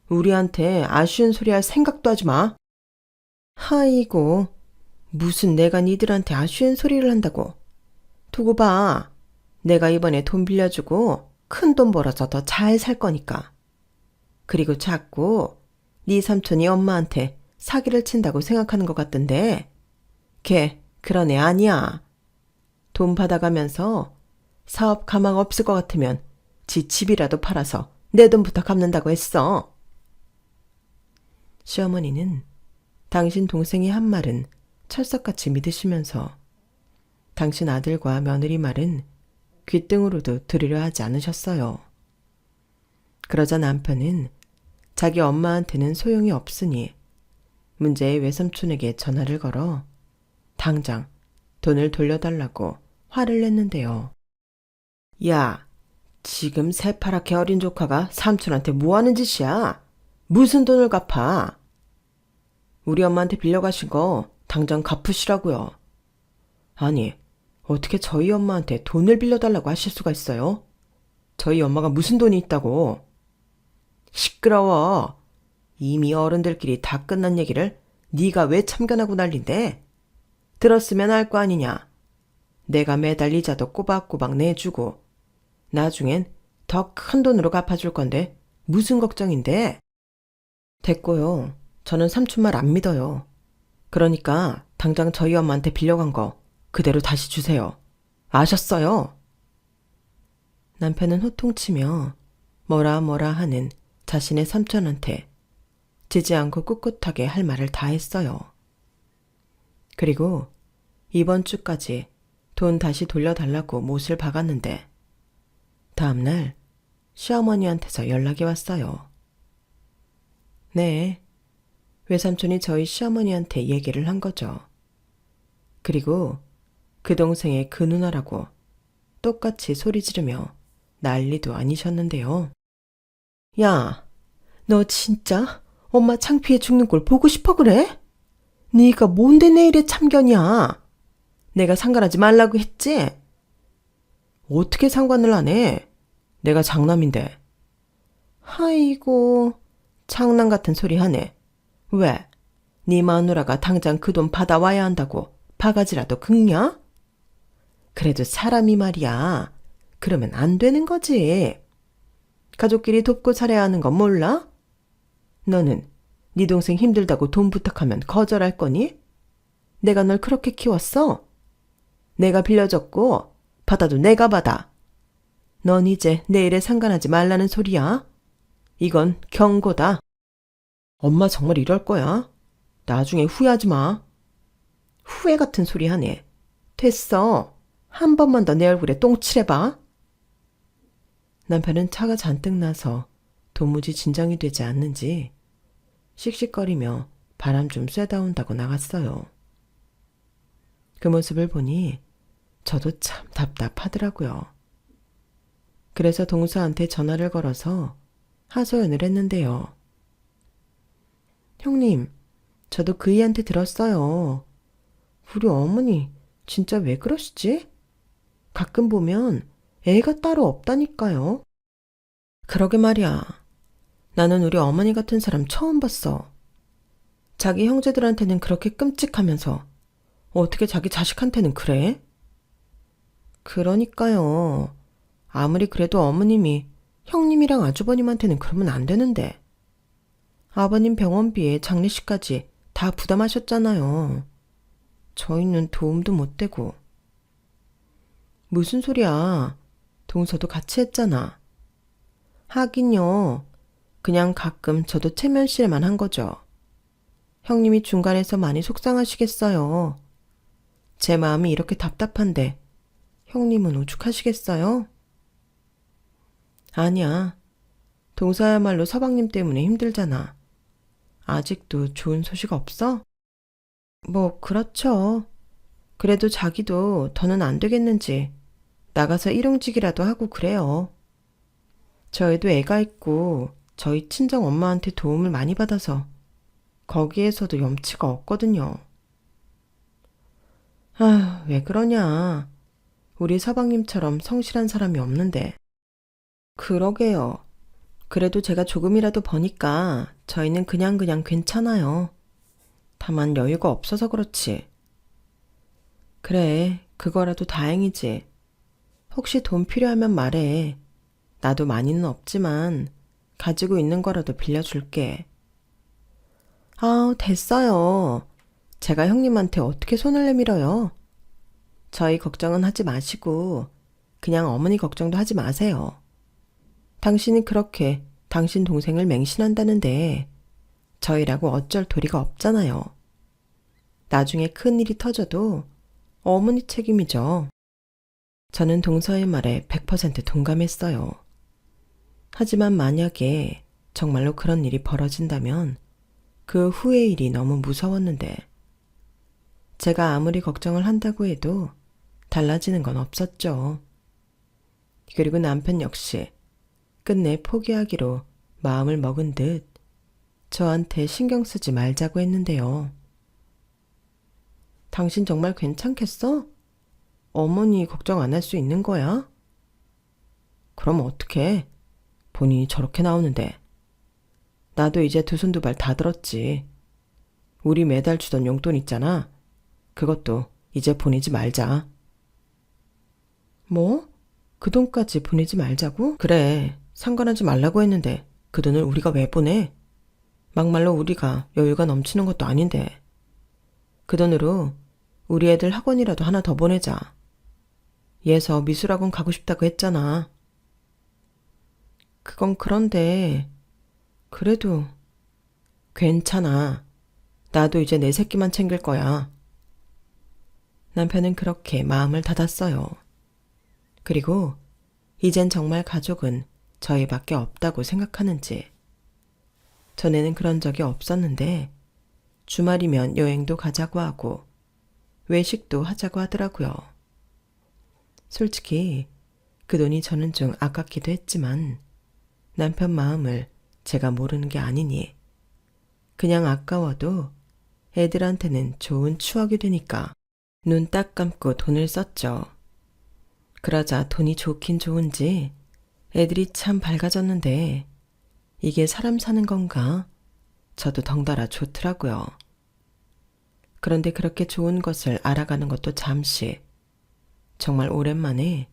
S1: 우리한테 아쉬운 소리 할 생각도 하지 마. 아이고, 무슨 내가 니들한테 아쉬운 소리를 한다고. 두고 봐. 내가 이번에 돈 빌려주고 큰 돈 벌어서 더 잘 살 거니까. 그리고 자꾸 네 삼촌이 엄마한테 사기를 친다고 생각하는 것 같던데 걔 그런 애 아니야. 돈 받아가면서 사업 가망 없을 것 같으면 지 집이라도 팔아서 내 돈부터 갚는다고 했어. 시어머니는 당신 동생의 한 말은 철석같이 믿으시면서 당신 아들과 며느리 말은 귓등으로도 들으려 하지 않으셨어요. 그러자 남편은 자기 엄마한테는 소용이 없으니 문제의 외삼촌에게 전화를 걸어 당장 돈을 돌려달라고 화를 냈는데요. 야, 지금 새파랗게 어린 조카가 삼촌한테 뭐하는 짓이야? 무슨 돈을 갚아? 우리 엄마한테 빌려가신 거 당장 갚으시라고요. 아니, 어떻게 저희 엄마한테 돈을 빌려달라고 하실 수가 있어요? 저희 엄마가 무슨 돈이 있다고? 시끄러워. 이미 어른들끼리 다 끝난 얘기를 네가 왜 참견하고 난린데? 들었으면 알 거 아니냐. 내가 매달 이자도 꼬박꼬박 내주고 나중엔 더 큰 돈으로 갚아줄 건데 무슨 걱정인데? 됐고요. 저는 삼촌 말 안 믿어요. 그러니까 당장 저희 엄마한테 빌려간 거 그대로 다시 주세요. 아셨어요? 남편은 호통치며 뭐라 하는 자신의 삼촌한테 지지 않고 꿋꿋하게 할 말을 다 했어요. 그리고 이번 주까지 돈 다시 돌려달라고 못을 박았는데 다음날 시어머니한테서 연락이 왔어요. 네, 외삼촌이 저희 시어머니한테 얘기를 한 거죠. 그리고 그 동생의 그 누나라고 똑같이 소리 지르며 난리도 아니셨는데요. 야, 너 진짜 엄마 창피해 죽는 걸 보고 싶어 그래? 네가 뭔데 내 일에 참견이야? 내가 상관하지 말라고 했지? 어떻게 상관을 안 해? 내가 장남인데. 아이고, 장남 같은 소리 하네. 왜? 네 마누라가 당장 그 돈 받아와야 한다고 바가지라도 긁냐? 그래도 사람이 말이야. 그러면 안 되는 거지. 가족끼리 돕고 살아야 하는 건 몰라? 너는 네 동생 힘들다고 돈 부탁하면 거절할 거니? 내가 널 그렇게 키웠어? 내가 빌려줬고 받아도 내가 받아. 넌 이제 내 일에 상관하지 말라는 소리야. 이건 경고다. 엄마 정말 이럴 거야. 나중에 후회하지 마. 후회 같은 소리 하네. 됐어. 한 번만 더 내 얼굴에 똥 칠해봐. 남편은 차가 잔뜩 나서 도무지 진정이 되지 않는지 씩씩거리며 바람 좀 쐬다 온다고 나갔어요. 그 모습을 보니 저도 참 답답하더라고요. 그래서 동서한테 전화를 걸어서 하소연을 했는데요. 형님, 저도 그이한테 들었어요. 우리 어머니 진짜 왜 그러시지? 가끔 보면 애가 따로 없다니까요. 그러게 말이야. 나는 우리 어머니 같은 사람 처음 봤어. 자기 형제들한테는 그렇게 끔찍하면서 어떻게 자기 자식한테는 그래? 그러니까요. 아무리 그래도 어머님이 형님이랑 아주버님한테는 그러면 안 되는데. 아버님 병원비에 장례식까지 다 부담하셨잖아요. 저희는 도움도 못 되고. 무슨 소리야. 동서도 같이 했잖아. 하긴요. 그냥 가끔 저도 체면실에만 한 거죠. 형님이 중간에서 많이 속상하시겠어요. 제 마음이 이렇게 답답한데 형님은 오죽하시겠어요? 아니야. 동서야말로 서방님 때문에 힘들잖아. 아직도 좋은 소식 없어? 뭐 그렇죠. 그래도 자기도 더는 안 되겠는지 나가서 일용직이라도 하고 그래요. 저희도 애가 있고 저희 친정 엄마한테 도움을 많이 받아서 거기에서도 염치가 없거든요. 아, 왜 그러냐. 우리 서방님처럼 성실한 사람이 없는데. 그러게요. 그래도 제가 조금이라도 버니까 저희는 그냥 괜찮아요. 다만 여유가 없어서 그렇지. 그래, 그거라도 다행이지. 혹시 돈 필요하면 말해. 나도 많이는 없지만 가지고 있는 거라도 빌려줄게. 아우, 됐어요. 제가 형님한테 어떻게 손을 내밀어요? 저희 걱정은 하지 마시고 그냥 어머니 걱정도 하지 마세요. 당신이 그렇게 당신 동생을 맹신한다는데 저희라고 어쩔 도리가 없잖아요. 나중에 큰일이 터져도 어머니 책임이죠. 저는 동서의 말에 100% 동감했어요. 하지만 만약에 정말로 그런 일이 벌어진다면 그 후의 일이 너무 무서웠는데 제가 아무리 걱정을 한다고 해도 달라지는 건 없었죠. 그리고 남편 역시 끝내 포기하기로 마음을 먹은 듯 저한테 신경 쓰지 말자고 했는데요. 당신 정말 괜찮겠어? 어머니 걱정 안 할 수 있는 거야? 그럼 어떡해? 본인이 저렇게 나오는데. 나도 이제 두 손 두 발 다 들었지. 우리 매달 주던 용돈 있잖아. 그것도 이제 보내지 말자. 뭐? 그 돈까지 보내지 말자고? 그래, 상관하지 말라고 했는데 그 돈을 우리가 왜 보내? 막말로 우리가 여유가 넘치는 것도 아닌데. 그 돈으로 우리 애들 학원이라도 하나 더 보내자. 얘서 미술학원 가고 싶다고 했잖아. 그건 그런데 그래도 괜찮아. 나도 이제 내 새끼만 챙길 거야. 남편은 그렇게 마음을 닫았어요. 그리고 이젠 정말 가족은 저희밖에 없다고 생각하는지. 전에는 그런 적이 없었는데 주말이면 여행도 가자고 하고 외식도 하자고 하더라고요. 솔직히 그 돈이 저는 좀 아깝기도 했지만 남편 마음을 제가 모르는 게 아니니 그냥 아까워도 애들한테는 좋은 추억이 되니까 눈 딱 감고 돈을 썼죠. 그러자 돈이 좋긴 좋은지 애들이 참 밝아졌는데 이게 사람 사는 건가? 저도 덩달아 좋더라고요. 그런데 그렇게 좋은 것을 알아가는 것도 잠시 정말 오랜만에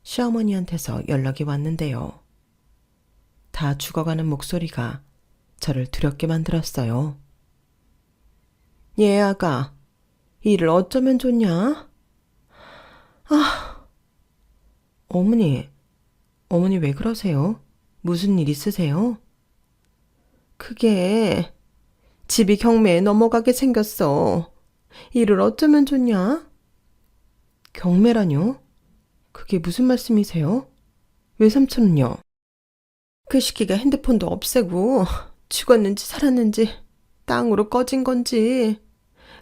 S1: 시어머니한테서 연락이 왔는데요. 다 죽어가는 목소리가 저를 두렵게 만들었어요. 얘 아가, 일을 어쩌면 좋냐? 아, 어머니 왜 그러세요? 무슨 일 있으세요? 그게 집이 경매에 넘어가게 생겼어. 일을 어쩌면 좋냐? 경매라뇨? 그게 무슨 말씀이세요? 외삼촌은요? 그 시기가 핸드폰도 없애고 죽었는지 살았는지 땅으로 꺼진 건지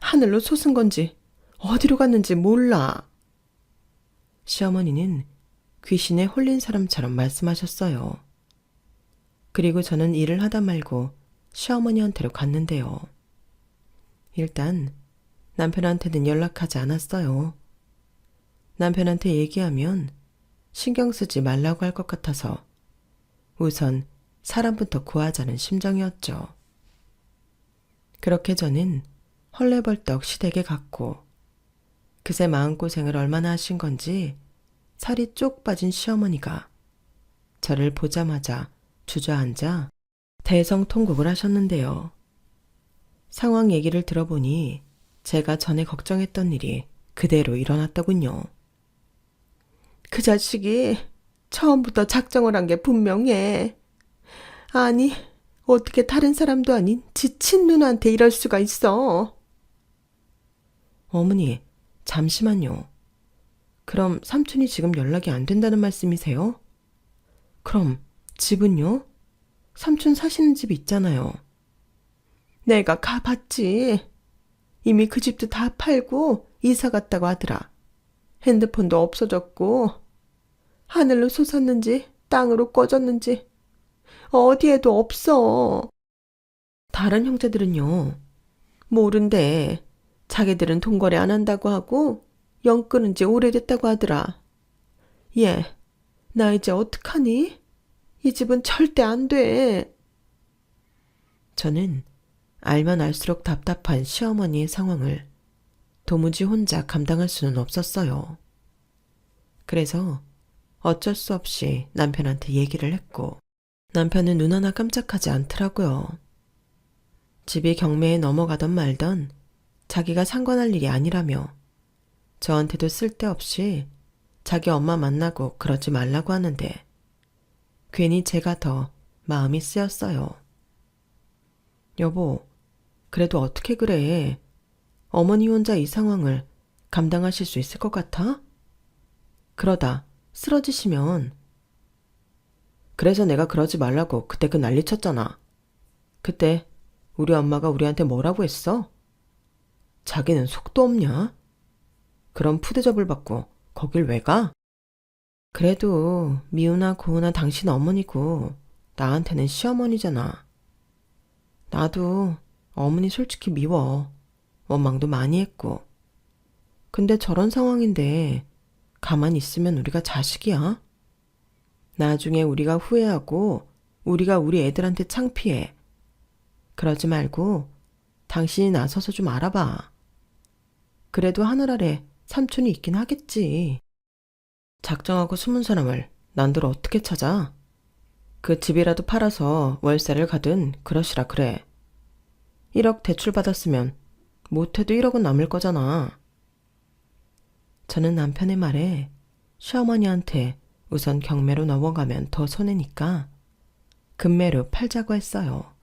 S1: 하늘로 솟은 건지 어디로 갔는지 몰라. 시어머니는 귀신에 홀린 사람처럼 말씀하셨어요. 그리고 저는 일을 하다 말고 시어머니한테로 갔는데요. 일단 남편한테는 연락하지 않았어요. 남편한테 얘기하면 신경 쓰지 말라고 할 것 같아서 우선 사람부터 구하자는 심정이었죠. 그렇게 저는 헐레벌떡 시댁에 갔고 그새 마음고생을 얼마나 하신 건지 살이 쪽 빠진 시어머니가 저를 보자마자 주저앉아 대성통곡을 하셨는데요. 상황 얘기를 들어보니 제가 전에 걱정했던 일이 그대로 일어났더군요. 그 자식이 처음부터 작정을 한 게 분명해. 아니, 어떻게 다른 사람도 아닌 지 친누나한테 이럴 수가 있어. 어머니, 잠시만요. 그럼 삼촌이 지금 연락이 안 된다는 말씀이세요? 그럼 집은요? 삼촌 사시는 집 있잖아요. 내가 가봤지. 이미 그 집도 다 팔고 이사 갔다고 하더라. 핸드폰도 없어졌고 하늘로 솟았는지 땅으로 꺼졌는지 어디에도 없어. 다른 형제들은요? 모른대. 자기들은 돈거래 안 한다고 하고 영 끊은 지 오래됐다고 하더라. 얘, 나 이제 어떡하니? 이 집은 절대 안 돼. 저는 알면 알수록 답답한 시어머니의 상황을 도무지 혼자 감당할 수는 없었어요. 그래서 어쩔 수 없이 남편한테 얘기를 했고 남편은 눈 하나 깜짝하지 않더라고요. 집이 경매에 넘어가던 말던 자기가 상관할 일이 아니라며 저한테도 쓸데없이 자기 엄마 만나고 그러지 말라고 하는데 괜히 제가 더 마음이 쓰였어요. 여보, 그래도 어떻게 그래? 어머니 혼자 이 상황을 감당하실 수 있을 것 같아? 그러다 쓰러지시면. 그래서 내가 그러지 말라고 그때 그 난리 쳤잖아. 그때 우리 엄마가 우리한테 뭐라고 했어? 자기는 속도 없냐? 그럼 푸대접을 받고 거길 왜 가? 그래도 미우나 고우나 당신 어머니고 나한테는 시어머니잖아. 나도 어머니 솔직히 미워. 원망도 많이 했고. 근데 저런 상황인데 가만히 있으면 우리가 자식이야? 나중에 우리가 후회하고 우리가 우리 애들한테 창피해. 그러지 말고 당신이 나서서 좀 알아봐. 그래도 하늘 아래 삼촌이 있긴 하겠지. 작정하고 숨은 사람을 난들 어떻게 찾아? 그 집이라도 팔아서 월세를 가든 그러시라 그래. 1억 대출 받았으면 못해도 1억은 남을 거잖아. 저는 남편의 말에 시어머니한테 우선 경매로 넘어가면 더 손해니까 금매로 팔자고 했어요.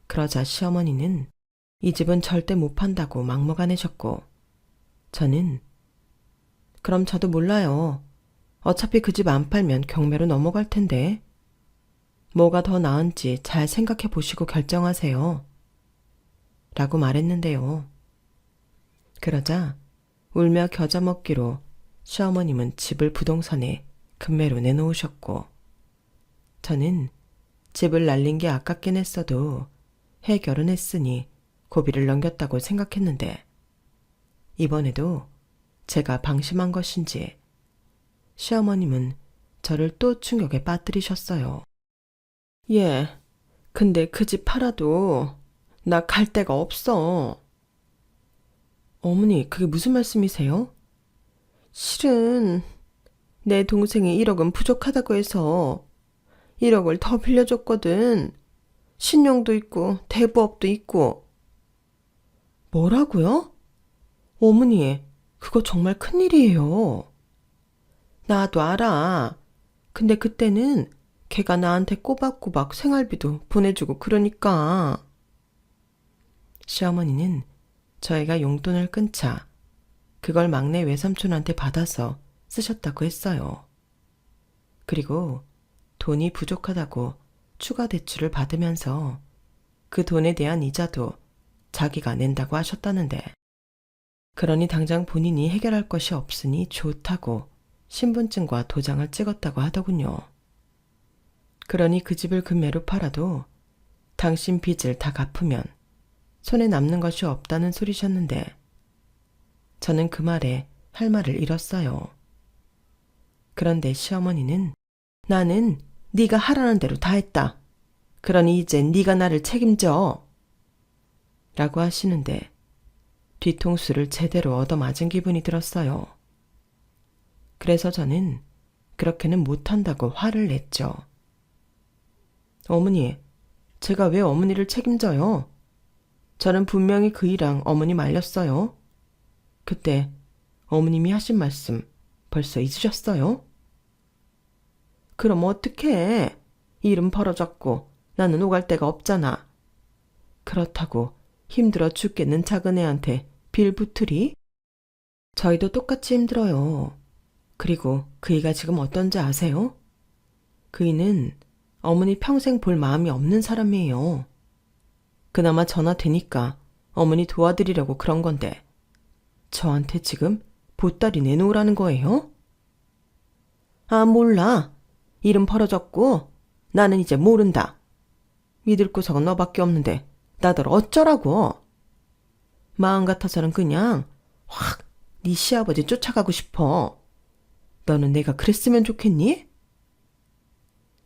S1: 그러자 시어머니는 이 집은 절대 못 판다고 막무가내셨고 저는 그럼 저도 몰라요. 어차피 그 집 안 팔면 경매로 넘어갈 텐데 뭐가 더 나은지 잘 생각해 보시고 결정하세요. 라고 말했는데요. 그러자 울며 겨자 먹기로 시어머님은 집을 부동산에 금매로 내놓으셨고 저는 집을 날린 게 아깝긴 했어도 해 결혼했으니 고비를 넘겼다고 생각했는데 이번에도 제가 방심한 것인지 시어머님은 저를 또 충격에 빠뜨리셨어요. 예, 근데 그 집 팔아도 나 갈 데가 없어. 어머니, 그게 무슨 말씀이세요? 실은 내 동생이 1억은 부족하다고 해서 1억을 더 빌려줬거든. 신용도 있고 대부업도 있고. 뭐라고요? 어머니, 그거 정말 큰일이에요. 나도 알아. 근데 그때는 걔가 나한테 꼬박꼬박 생활비도 보내주고 그러니까. 시어머니는 저희가 용돈을 끊자 그걸 막내 외삼촌한테 받아서 쓰셨다고 했어요. 그리고 돈이 부족하다고 추가 대출을 받으면서 그 돈에 대한 이자도 자기가 낸다고 하셨다는데 그러니 당장 본인이 해결할 것이 없으니 좋다고 신분증과 도장을 찍었다고 하더군요. 그러니 그 집을 금매로 팔아도 당신 빚을 다 갚으면 손에 남는 것이 없다는 소리셨는데 저는 그 말에 할 말을 잃었어요. 그런데 시어머니는 나는 네가 하라는 대로 다 했다. 그러니 이제 네가 나를 책임져. 라고 하시는데 뒤통수를 제대로 얻어맞은 기분이 들었어요. 그래서 저는 그렇게는 못한다고 화를 냈죠. 어머니, 제가 왜 어머니를 책임져요? 저는 분명히 그 일랑 어머니 말렸어요. 그때 어머님이 하신 말씀 벌써 잊으셨어요? 그럼 어떡해? 일은 벌어졌고 나는 오갈 데가 없잖아. 그렇다고 힘들어 죽겠는 작은 애한테 빌붙으리? 저희도 똑같이 힘들어요. 그리고 그이가 지금 어떤지 아세요? 그이는 어머니 평생 볼 마음이 없는 사람이에요. 그나마 전화 되니까 어머니 도와드리려고 그런 건데 저한테 지금 보따리 내놓으라는 거예요? 아, 몰라. 일은 벌어졌고 나는 이제 모른다. 믿을 구석은 너밖에 없는데 나들 어쩌라고. 마음 같아서는 그냥 확 네 시아버지 쫓아가고 싶어. 너는 내가 그랬으면 좋겠니?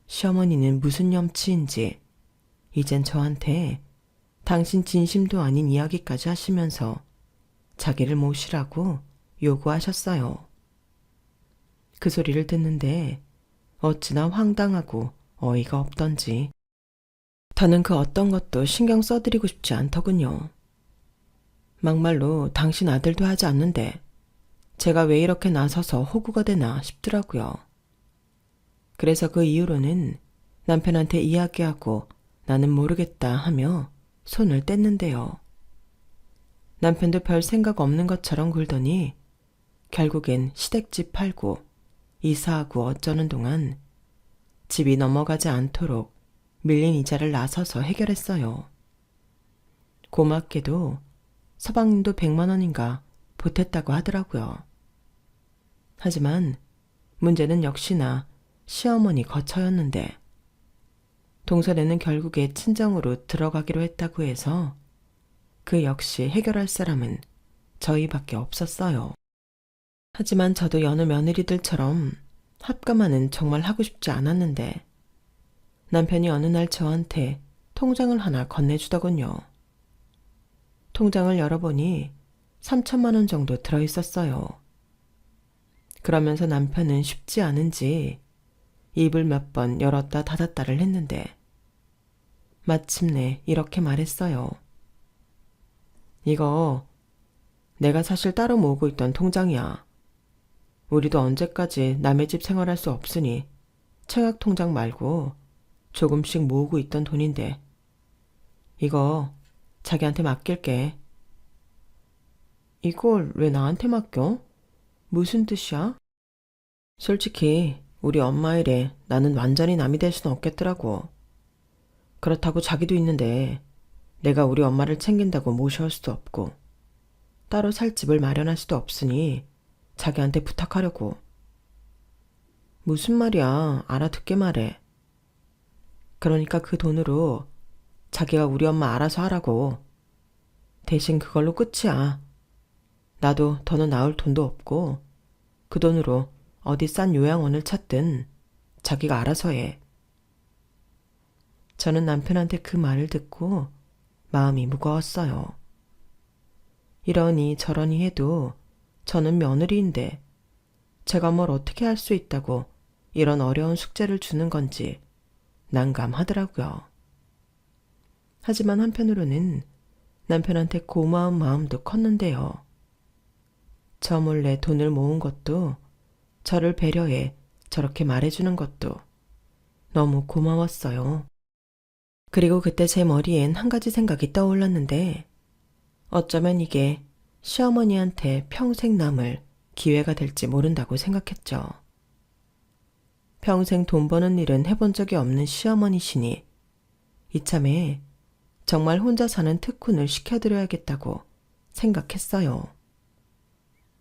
S1: 시어머니는 무슨 염치인지 이젠 저한테 당신 진심도 아닌 이야기까지 하시면서 자기를 모시라고 요구하셨어요. 그 소리를 듣는데 어찌나 황당하고 어이가 없던지 더는 그 어떤 것도 신경 써드리고 싶지 않더군요. 막말로 당신 아들도 하지 않는데 제가 왜 이렇게 나서서 호구가 되나 싶더라고요. 그래서 그 이후로는 남편한테 이야기하고 나는 모르겠다 하며 손을 뗐는데요. 남편도 별 생각 없는 것처럼 굴더니 결국엔 시댁집 팔고 이사하고 어쩌는 동안 집이 넘어가지 않도록 밀린 이자를 나서서 해결했어요. 고맙게도 서방님도 100만 원인가 보탰다고 하더라고요. 하지만 문제는 역시나 시어머니 거처였는데 동선에는 결국에 친정으로 들어가기로 했다고 해서 그 역시 해결할 사람은 저희밖에 없었어요. 하지만 저도 여느 며느리들처럼 합감하는 정말 하고 싶지 않았는데 남편이 어느 날 저한테 통장을 하나 건네주더군요. 통장을 열어보니 3천만 원 정도 들어있었어요. 그러면서 남편은 쉽지 않은지 입을 몇 번 열었다 닫았다를 했는데 마침내 이렇게 말했어요. 이거 내가 사실 따로 모으고 있던 통장이야. 우리도 언제까지 남의 집 생활할 수 없으니 청약 통장 말고 조금씩 모으고 있던 돈인데 이거 자기한테 맡길게. 이걸 왜 나한테 맡겨? 무슨 뜻이야? 솔직히 우리 엄마 일에 나는 완전히 남이 될 수는 없겠더라고. 그렇다고 자기도 있는데 내가 우리 엄마를 챙긴다고 모셔올 수도 없고 따로 살 집을 마련할 수도 없으니 자기한테 부탁하려고. 무슨 말이야. 알아듣게 말해. 그러니까 그 돈으로 자기가 우리 엄마 알아서 하라고. 대신 그걸로 끝이야. 나도 더는 나올 돈도 없고 그 돈으로 어디 싼 요양원을 찾든 자기가 알아서 해. 저는 남편한테 그 말을 듣고 마음이 무거웠어요. 이러니 저러니 해도 저는 며느리인데 제가 뭘 어떻게 할 수 있다고 이런 어려운 숙제를 주는 건지 난감하더라고요. 하지만 한편으로는 남편한테 고마운 마음도 컸는데요. 저 몰래 돈을 모은 것도 저를 배려해 저렇게 말해주는 것도 너무 고마웠어요. 그리고 그때 제 머리엔 한 가지 생각이 떠올랐는데 어쩌면 이게 시어머니한테 평생 남을 기회가 될지 모른다고 생각했죠. 평생 돈 버는 일은 해본 적이 없는 시어머니시니 이참에 정말 혼자 사는 특훈을 시켜드려야겠다고 생각했어요.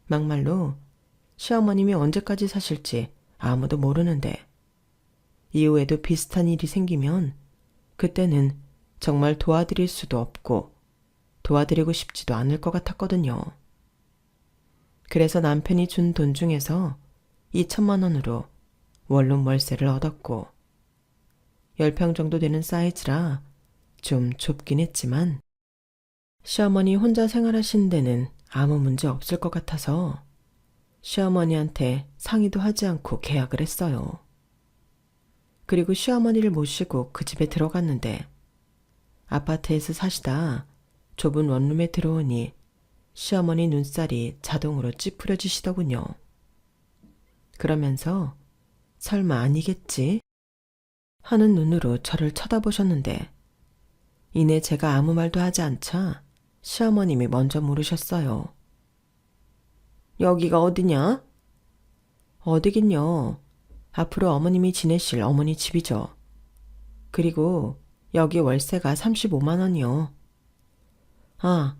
S1: 막말로 시어머님이 언제까지 사실지 아무도 모르는데 이후에도 비슷한 일이 생기면 그때는 정말 도와드릴 수도 없고 도와드리고 싶지도 않을 것 같았거든요. 그래서 남편이 준 돈 중에서 2천만 원으로 원룸 월세를 얻었고 10평 정도 되는 사이즈라 좀 좁긴 했지만 시어머니 혼자 생활하시는 데는 아무 문제 없을 것 같아서 시어머니한테 상의도 하지 않고 계약을 했어요. 그리고 시어머니를 모시고 그 집에 들어갔는데 아파트에서 사시다 좁은 원룸에 들어오니 시어머니 눈살이 자동으로 찌푸려지시더군요. 그러면서 설마 아니겠지? 하는 눈으로 저를 쳐다보셨는데 이내 제가 아무 말도 하지 않자 시어머님이 먼저 물으셨어요. 여기가 어디냐? 어디긴요. 앞으로 어머님이 지내실 어머니 집이죠. 그리고 여기 월세가 35만 원이요. 아,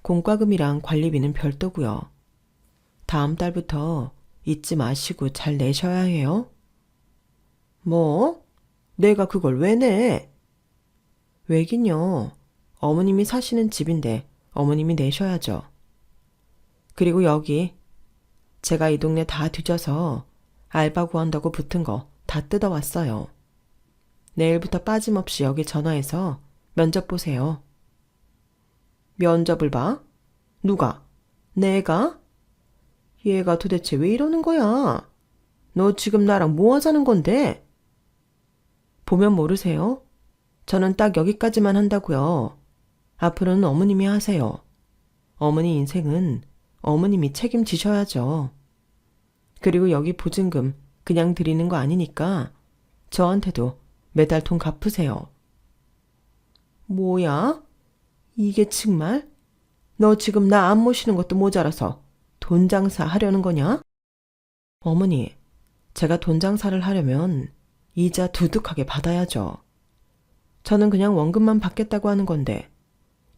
S1: 공과금이랑 관리비는 별도고요. 다음 달부터 잊지 마시고 잘 내셔야 해요. 뭐? 내가 그걸 왜 내? 왜긴요. 어머님이 사시는 집인데 어머님이 내셔야죠. 그리고 여기 제가 이 동네 다 뒤져서 알바 구한다고 붙은 거 다 뜯어왔어요. 내일부터 빠짐없이 여기 전화해서 면접 보세요. 면접을 봐? 누가? 내가? 얘가 도대체 왜 이러는 거야? 너 지금 나랑 뭐 하자는 건데? 보면 모르세요? 저는 딱 여기까지만 한다고요. 앞으로는 어머님이 하세요. 어머니 인생은 어머님이 책임지셔야죠. 그리고 여기 보증금 그냥 드리는 거 아니니까 저한테도 매달 돈 갚으세요. 뭐야? 이게 정말? 너 지금 나 안 모시는 것도 모자라서 돈 장사 하려는 거냐? 어머니, 제가 돈 장사를 하려면 이자 두둑하게 받아야죠. 저는 그냥 원금만 받겠다고 하는 건데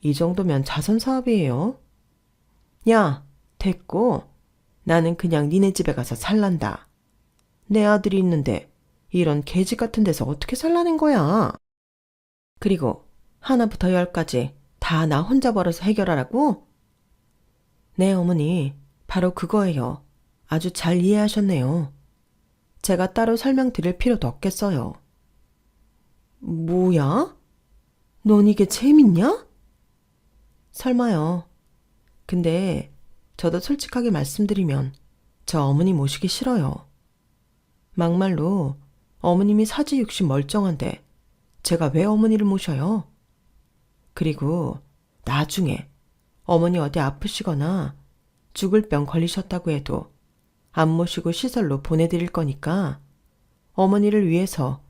S1: 이 정도면 자선 사업이에요. 야, 됐고 나는 그냥 니네 집에 가서 살란다. 내 아들이 있는데 이런 개집 같은 데서 어떻게 살라는 거야? 그리고 하나부터 10까지 다 나 혼자 벌어서 해결하라고? 네, 어머니. 바로 그거예요. 아주 잘 이해하셨네요. 제가 따로 설명드릴 필요도 없겠어요. 뭐야? 넌 이게 재밌냐? 설마요. 근데 저도 솔직하게 말씀드리면 저 어머니 모시기 싫어요. 막말로 어머님이 사지 육신 멀쩡한데 제가 왜 어머니를 모셔요? 그리고 나중에 어머니 어디 아프시거나 죽을 병 걸리셨다고 해도 안 모시고 시설로 보내드릴 거니까 어머니를 위해서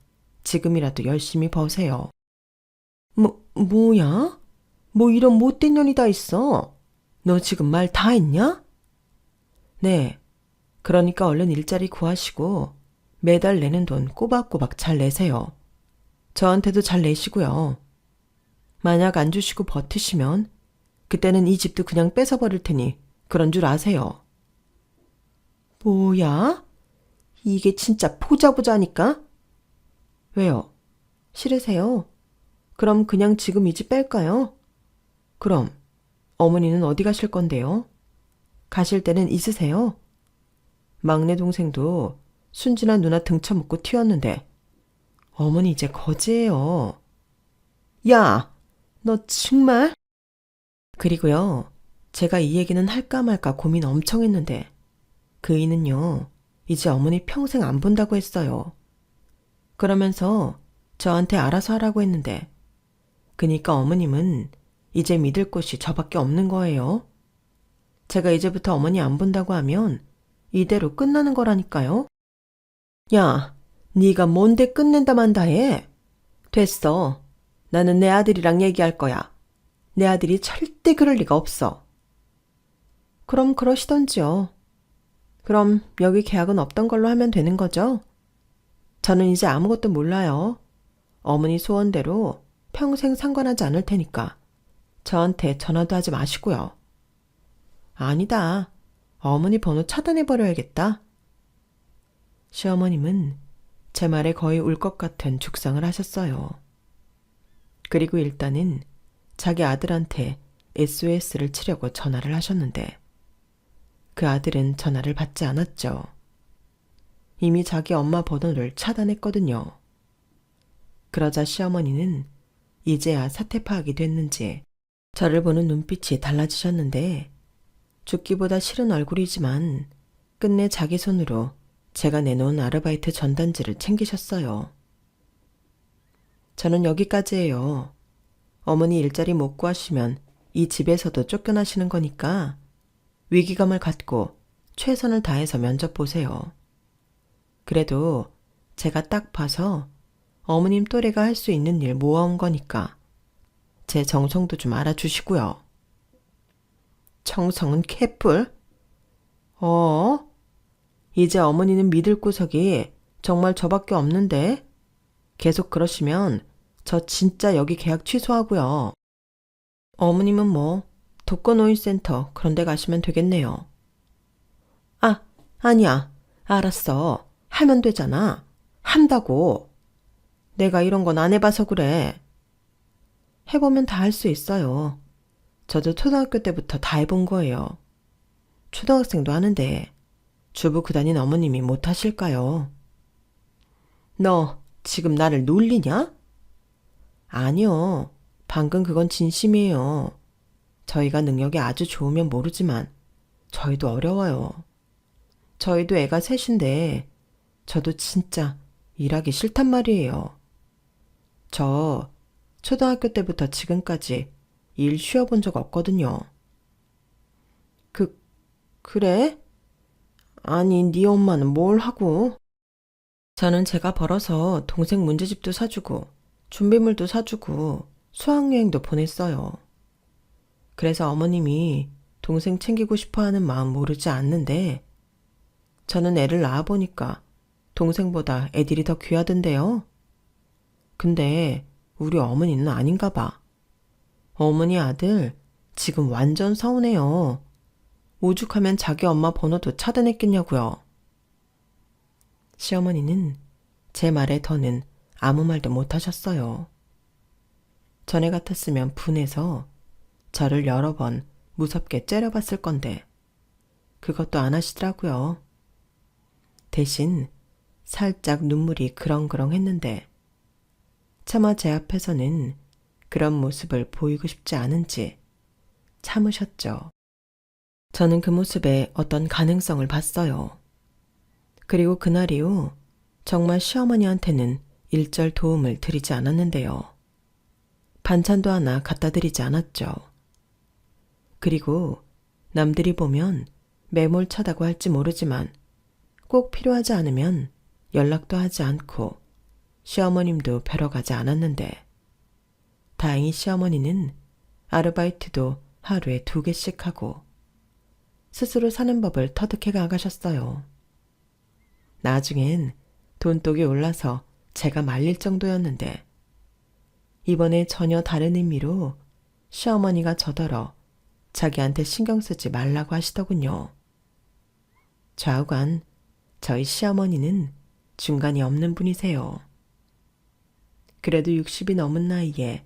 S1: 지금이라도 열심히 버세요. 뭐야? 뭐 이런 못된 년이 다 있어? 너 지금 말 다 했냐? 네. 그러니까 얼른 일자리 구하시고 매달 내는 돈 꼬박꼬박 잘 내세요. 저한테도 잘 내시고요. 만약 안 주시고 버티시면 그때는 이 집도 그냥 뺏어버릴 테니 그런 줄 아세요. 뭐야? 이게 진짜 포자보자니까? 왜요? 싫으세요? 그럼 그냥 지금 이 집 뺄까요? 그럼 어머니는 어디 가실 건데요? 가실 때는 있으세요? 막내 동생도 순진한 누나 등쳐먹고 튀었는데 어머니 이제 거지예요. 야, 너 정말? 그리고요, 제가 이 얘기는 할까 말까 고민 엄청 했는데 그 이는요, 이제 어머니 평생 안 본다고 했어요. 그러면서 저한테 알아서 하라고 했는데 그니까 어머님은 이제 믿을 곳이 저밖에 없는 거예요. 제가 이제부터 어머니 안 본다고 하면 이대로 끝나는 거라니까요. 야, 네가 뭔데 끝낸다 만다 해? 됐어. 나는 내 아들이랑 얘기할 거야. 내 아들이 절대 그럴 리가 없어. 그럼 그러시던지요. 그럼 여기 계약은 없던 걸로 하면 되는 거죠? 저는 이제 아무것도 몰라요. 어머니 소원대로 평생 상관하지 않을 테니까 저한테 전화도 하지 마시고요. 아니다. 어머니 번호 차단해버려야겠다. 시어머님은 제 말에 거의 울 것 같은 죽상을 하셨어요. 그리고 일단은 자기 아들한테 SOS를 치려고 전화를 하셨는데 그 아들은 전화를 받지 않았죠. 이미 자기 엄마 번호를 차단했거든요. 그러자 시어머니는 이제야 사태 파악이 됐는지 저를 보는 눈빛이 달라지셨는데 죽기보다 싫은 얼굴이지만 끝내 자기 손으로 제가 내놓은 아르바이트 전단지를 챙기셨어요. 저는 여기까지예요. 어머니 일자리 못 구하시면 이 집에서도 쫓겨나시는 거니까 위기감을 갖고 최선을 다해서 면접 보세요. 그래도 제가 딱 봐서 어머님 또래가 할 수 있는 일 모아온 거니까 제 정성도 좀 알아주시고요. 정성은 개뿔? 이제 어머니는 믿을 구석이 정말 저밖에 없는데 계속 그러시면 저 진짜 여기 계약 취소하고요. 어머님은 뭐 독거노인센터 그런 데 가시면 되겠네요. 아니야. 알았어. 하면 되잖아. 한다고. 내가 이런 건 안 해봐서 그래. 해보면 다 할 수 있어요. 저도 초등학교 때부터 다 해본 거예요. 초등학생도 하는데 주부 구단인 어머님이 못 하실까요? 너 지금 나를 놀리냐? 아니요. 방금 그건 진심이에요. 저희가 능력이 아주 좋으면 모르지만 저희도 어려워요. 저희도 애가 셋인데 저도 진짜 일하기 싫단 말이에요. 저 초등학교 때부터 지금까지 일 쉬어본 적 없거든요. 그래? 아니, 네 엄마는 뭘 하고? 저는 제가 벌어서 동생 문제집도 사주고 준비물도 사주고 수학여행도 보냈어요. 그래서 어머님이 동생 챙기고 싶어하는 마음 모르지 않는데 저는 애를 낳아보니까 동생보다 애들이 더 귀하던데요. 근데 우리 어머니는 아닌가 봐. 어머니 아들 지금 완전 서운해요. 오죽하면 자기 엄마 번호도 차단했겠냐고요. 시어머니는 제 말에 더는 아무 말도 못하셨어요. 전에 같았으면 분해서 저를 여러 번 무섭게 째려봤을 건데 그것도 안 하시더라고요. 대신 살짝 눈물이 그렁그렁 했는데 차마 제 앞에서는 그런 모습을 보이고 싶지 않은지 참으셨죠. 저는 그 모습에 어떤 가능성을 봤어요. 그리고 그날 이후 정말 시어머니한테는 일절 도움을 드리지 않았는데요. 반찬도 하나 갖다 드리지 않았죠. 그리고 남들이 보면 매몰차다고 할지 모르지만 꼭 필요하지 않으면 연락도 하지 않고 시어머님도 뵈러 가지 않았는데 다행히 시어머니는 아르바이트도 하루에 2개씩 하고 스스로 사는 법을 터득해 나가셨어요. 나중엔 돈독이 올라서 제가 말릴 정도였는데 이번에 전혀 다른 의미로 시어머니가 저더러 자기한테 신경 쓰지 말라고 하시더군요. 좌우간 저희 시어머니는 중간이 없는 분이세요. 그래도 60이 넘은 나이에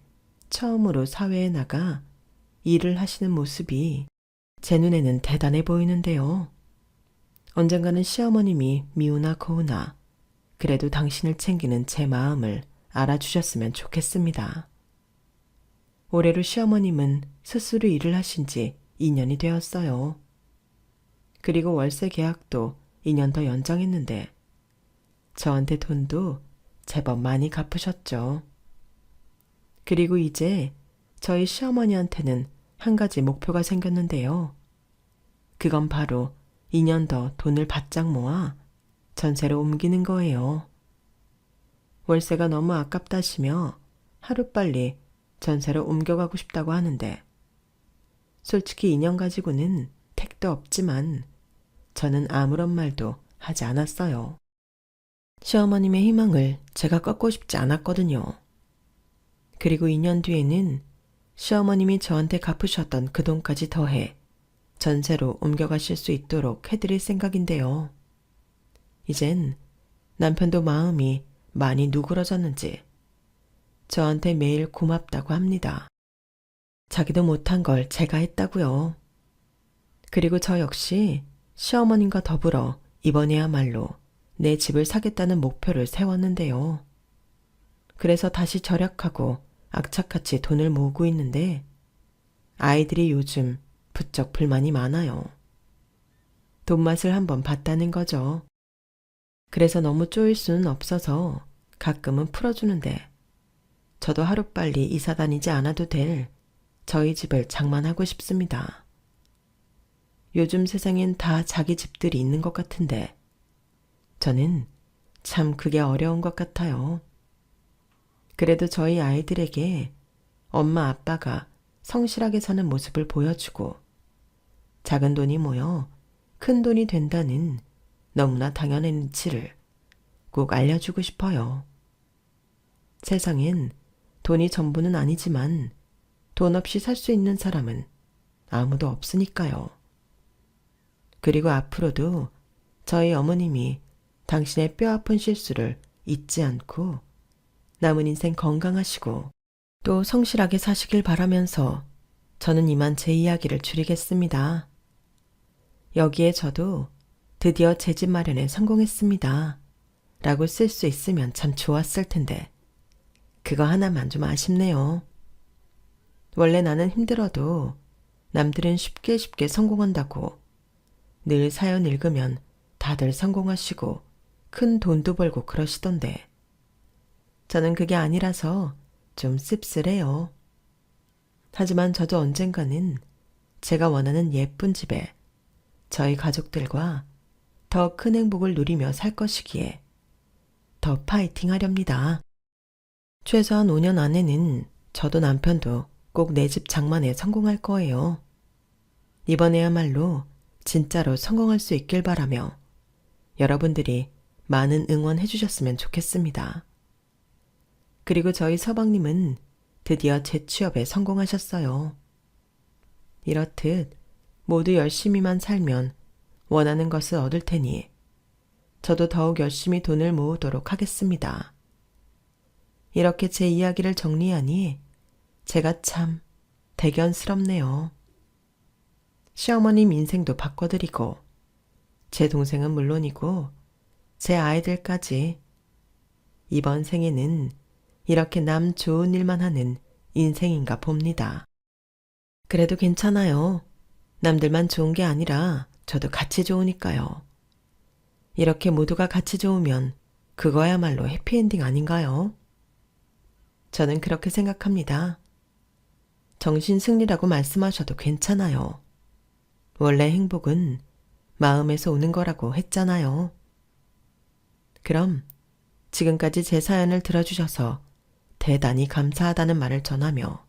S1: 처음으로 사회에 나가 일을 하시는 모습이 제 눈에는 대단해 보이는데요. 언젠가는 시어머님이 미우나 고우나 그래도 당신을 챙기는 제 마음을 알아주셨으면 좋겠습니다. 올해로 시어머님은 스스로 일을 하신 지 2년이 되었어요. 그리고 월세 계약도 2년 더 연장했는데 저한테 돈도 제법 많이 갚으셨죠. 그리고 이제 저희 시어머니한테는 한 가지 목표가 생겼는데요. 그건 바로 2년 더 돈을 바짝 모아 전세로 옮기는 거예요. 월세가 너무 아깝다시며 하루빨리 전세로 옮겨가고 싶다고 하는데 솔직히 2년 가지고는 택도 없지만 저는 아무런 말도 하지 않았어요. 시어머님의 희망을 제가 꺾고 싶지 않았거든요. 그리고 2년 뒤에는 시어머님이 저한테 갚으셨던 그 돈까지 더해 전세로 옮겨가실 수 있도록 해드릴 생각인데요. 이젠 남편도 마음이 많이 누그러졌는지 저한테 매일 고맙다고 합니다. 자기도 못한 걸 제가 했다고요. 그리고 저 역시 시어머님과 더불어 이번에야말로 내 집을 사겠다는 목표를 세웠는데요. 그래서 다시 절약하고 악착같이 돈을 모으고 있는데 아이들이 요즘 부쩍 불만이 많아요. 돈맛을 한번 봤다는 거죠. 그래서 너무 쪼일 수는 없어서 가끔은 풀어주는데 저도 하루빨리 이사 다니지 않아도 될 저희 집을 장만하고 싶습니다. 요즘 세상엔 다 자기 집들이 있는 것 같은데 저는 참 그게 어려운 것 같아요. 그래도 저희 아이들에게 엄마 아빠가 성실하게 사는 모습을 보여주고 작은 돈이 모여 큰 돈이 된다는 너무나 당연한 이치를 꼭 알려주고 싶어요. 세상엔 돈이 전부는 아니지만 돈 없이 살 수 있는 사람은 아무도 없으니까요. 그리고 앞으로도 저희 어머님이 당신의 뼈아픈 실수를 잊지 않고 남은 인생 건강하시고 또 성실하게 사시길 바라면서 저는 이만 제 이야기를 줄이겠습니다. 여기에 저도 드디어 제 집 마련에 성공했습니다. 라고 쓸 수 있으면 참 좋았을 텐데 그거 하나만 좀 아쉽네요. 원래 나는 힘들어도 남들은 쉽게 쉽게 성공한다고 늘 사연 읽으면 다들 성공하시고 큰 돈도 벌고 그러시던데 저는 그게 아니라서 좀 씁쓸해요. 하지만 저도 언젠가는 제가 원하는 예쁜 집에 저희 가족들과 더 큰 행복을 누리며 살 것이기에 더 파이팅 하렵니다. 최소한 5년 안에는 저도 남편도 꼭 내 집 장만에 성공할 거예요. 이번에야말로 진짜로 성공할 수 있길 바라며 여러분들이 많은 응원해 주셨으면 좋겠습니다. 그리고 저희 서방님은 드디어 재취업에 성공하셨어요. 이렇듯 모두 열심히만 살면 원하는 것을 얻을 테니 저도 더욱 열심히 돈을 모으도록 하겠습니다. 이렇게 제 이야기를 정리하니 제가 참 대견스럽네요. 시어머님 인생도 바꿔드리고 제 동생은 물론이고 제 아이들까지 이번 생에는 이렇게 남 좋은 일만 하는 인생인가 봅니다. 그래도 괜찮아요. 남들만 좋은 게 아니라 저도 같이 좋으니까요. 이렇게 모두가 같이 좋으면 그거야말로 해피엔딩 아닌가요? 저는 그렇게 생각합니다. 정신승리라고 말씀하셔도 괜찮아요. 원래 행복은 마음에서 오는 거라고 했잖아요. 그럼 지금까지 제 사연을 들어주셔서 대단히 감사하다는 말을 전하며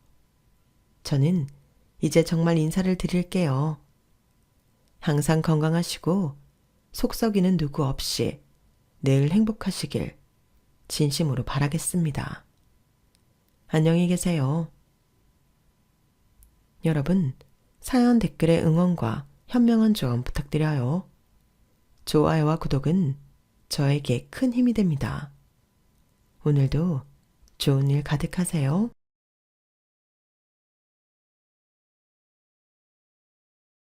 S1: 저는 이제 정말 인사를 드릴게요. 항상 건강하시고 속 썩이는 누구 없이 늘 행복하시길 진심으로 바라겠습니다. 안녕히 계세요. 여러분, 사연 댓글에 응원과 현명한 조언 부탁드려요. 좋아요와 구독은 저에게 큰 힘이 됩니다. 오늘도 좋은 일 가득하세요.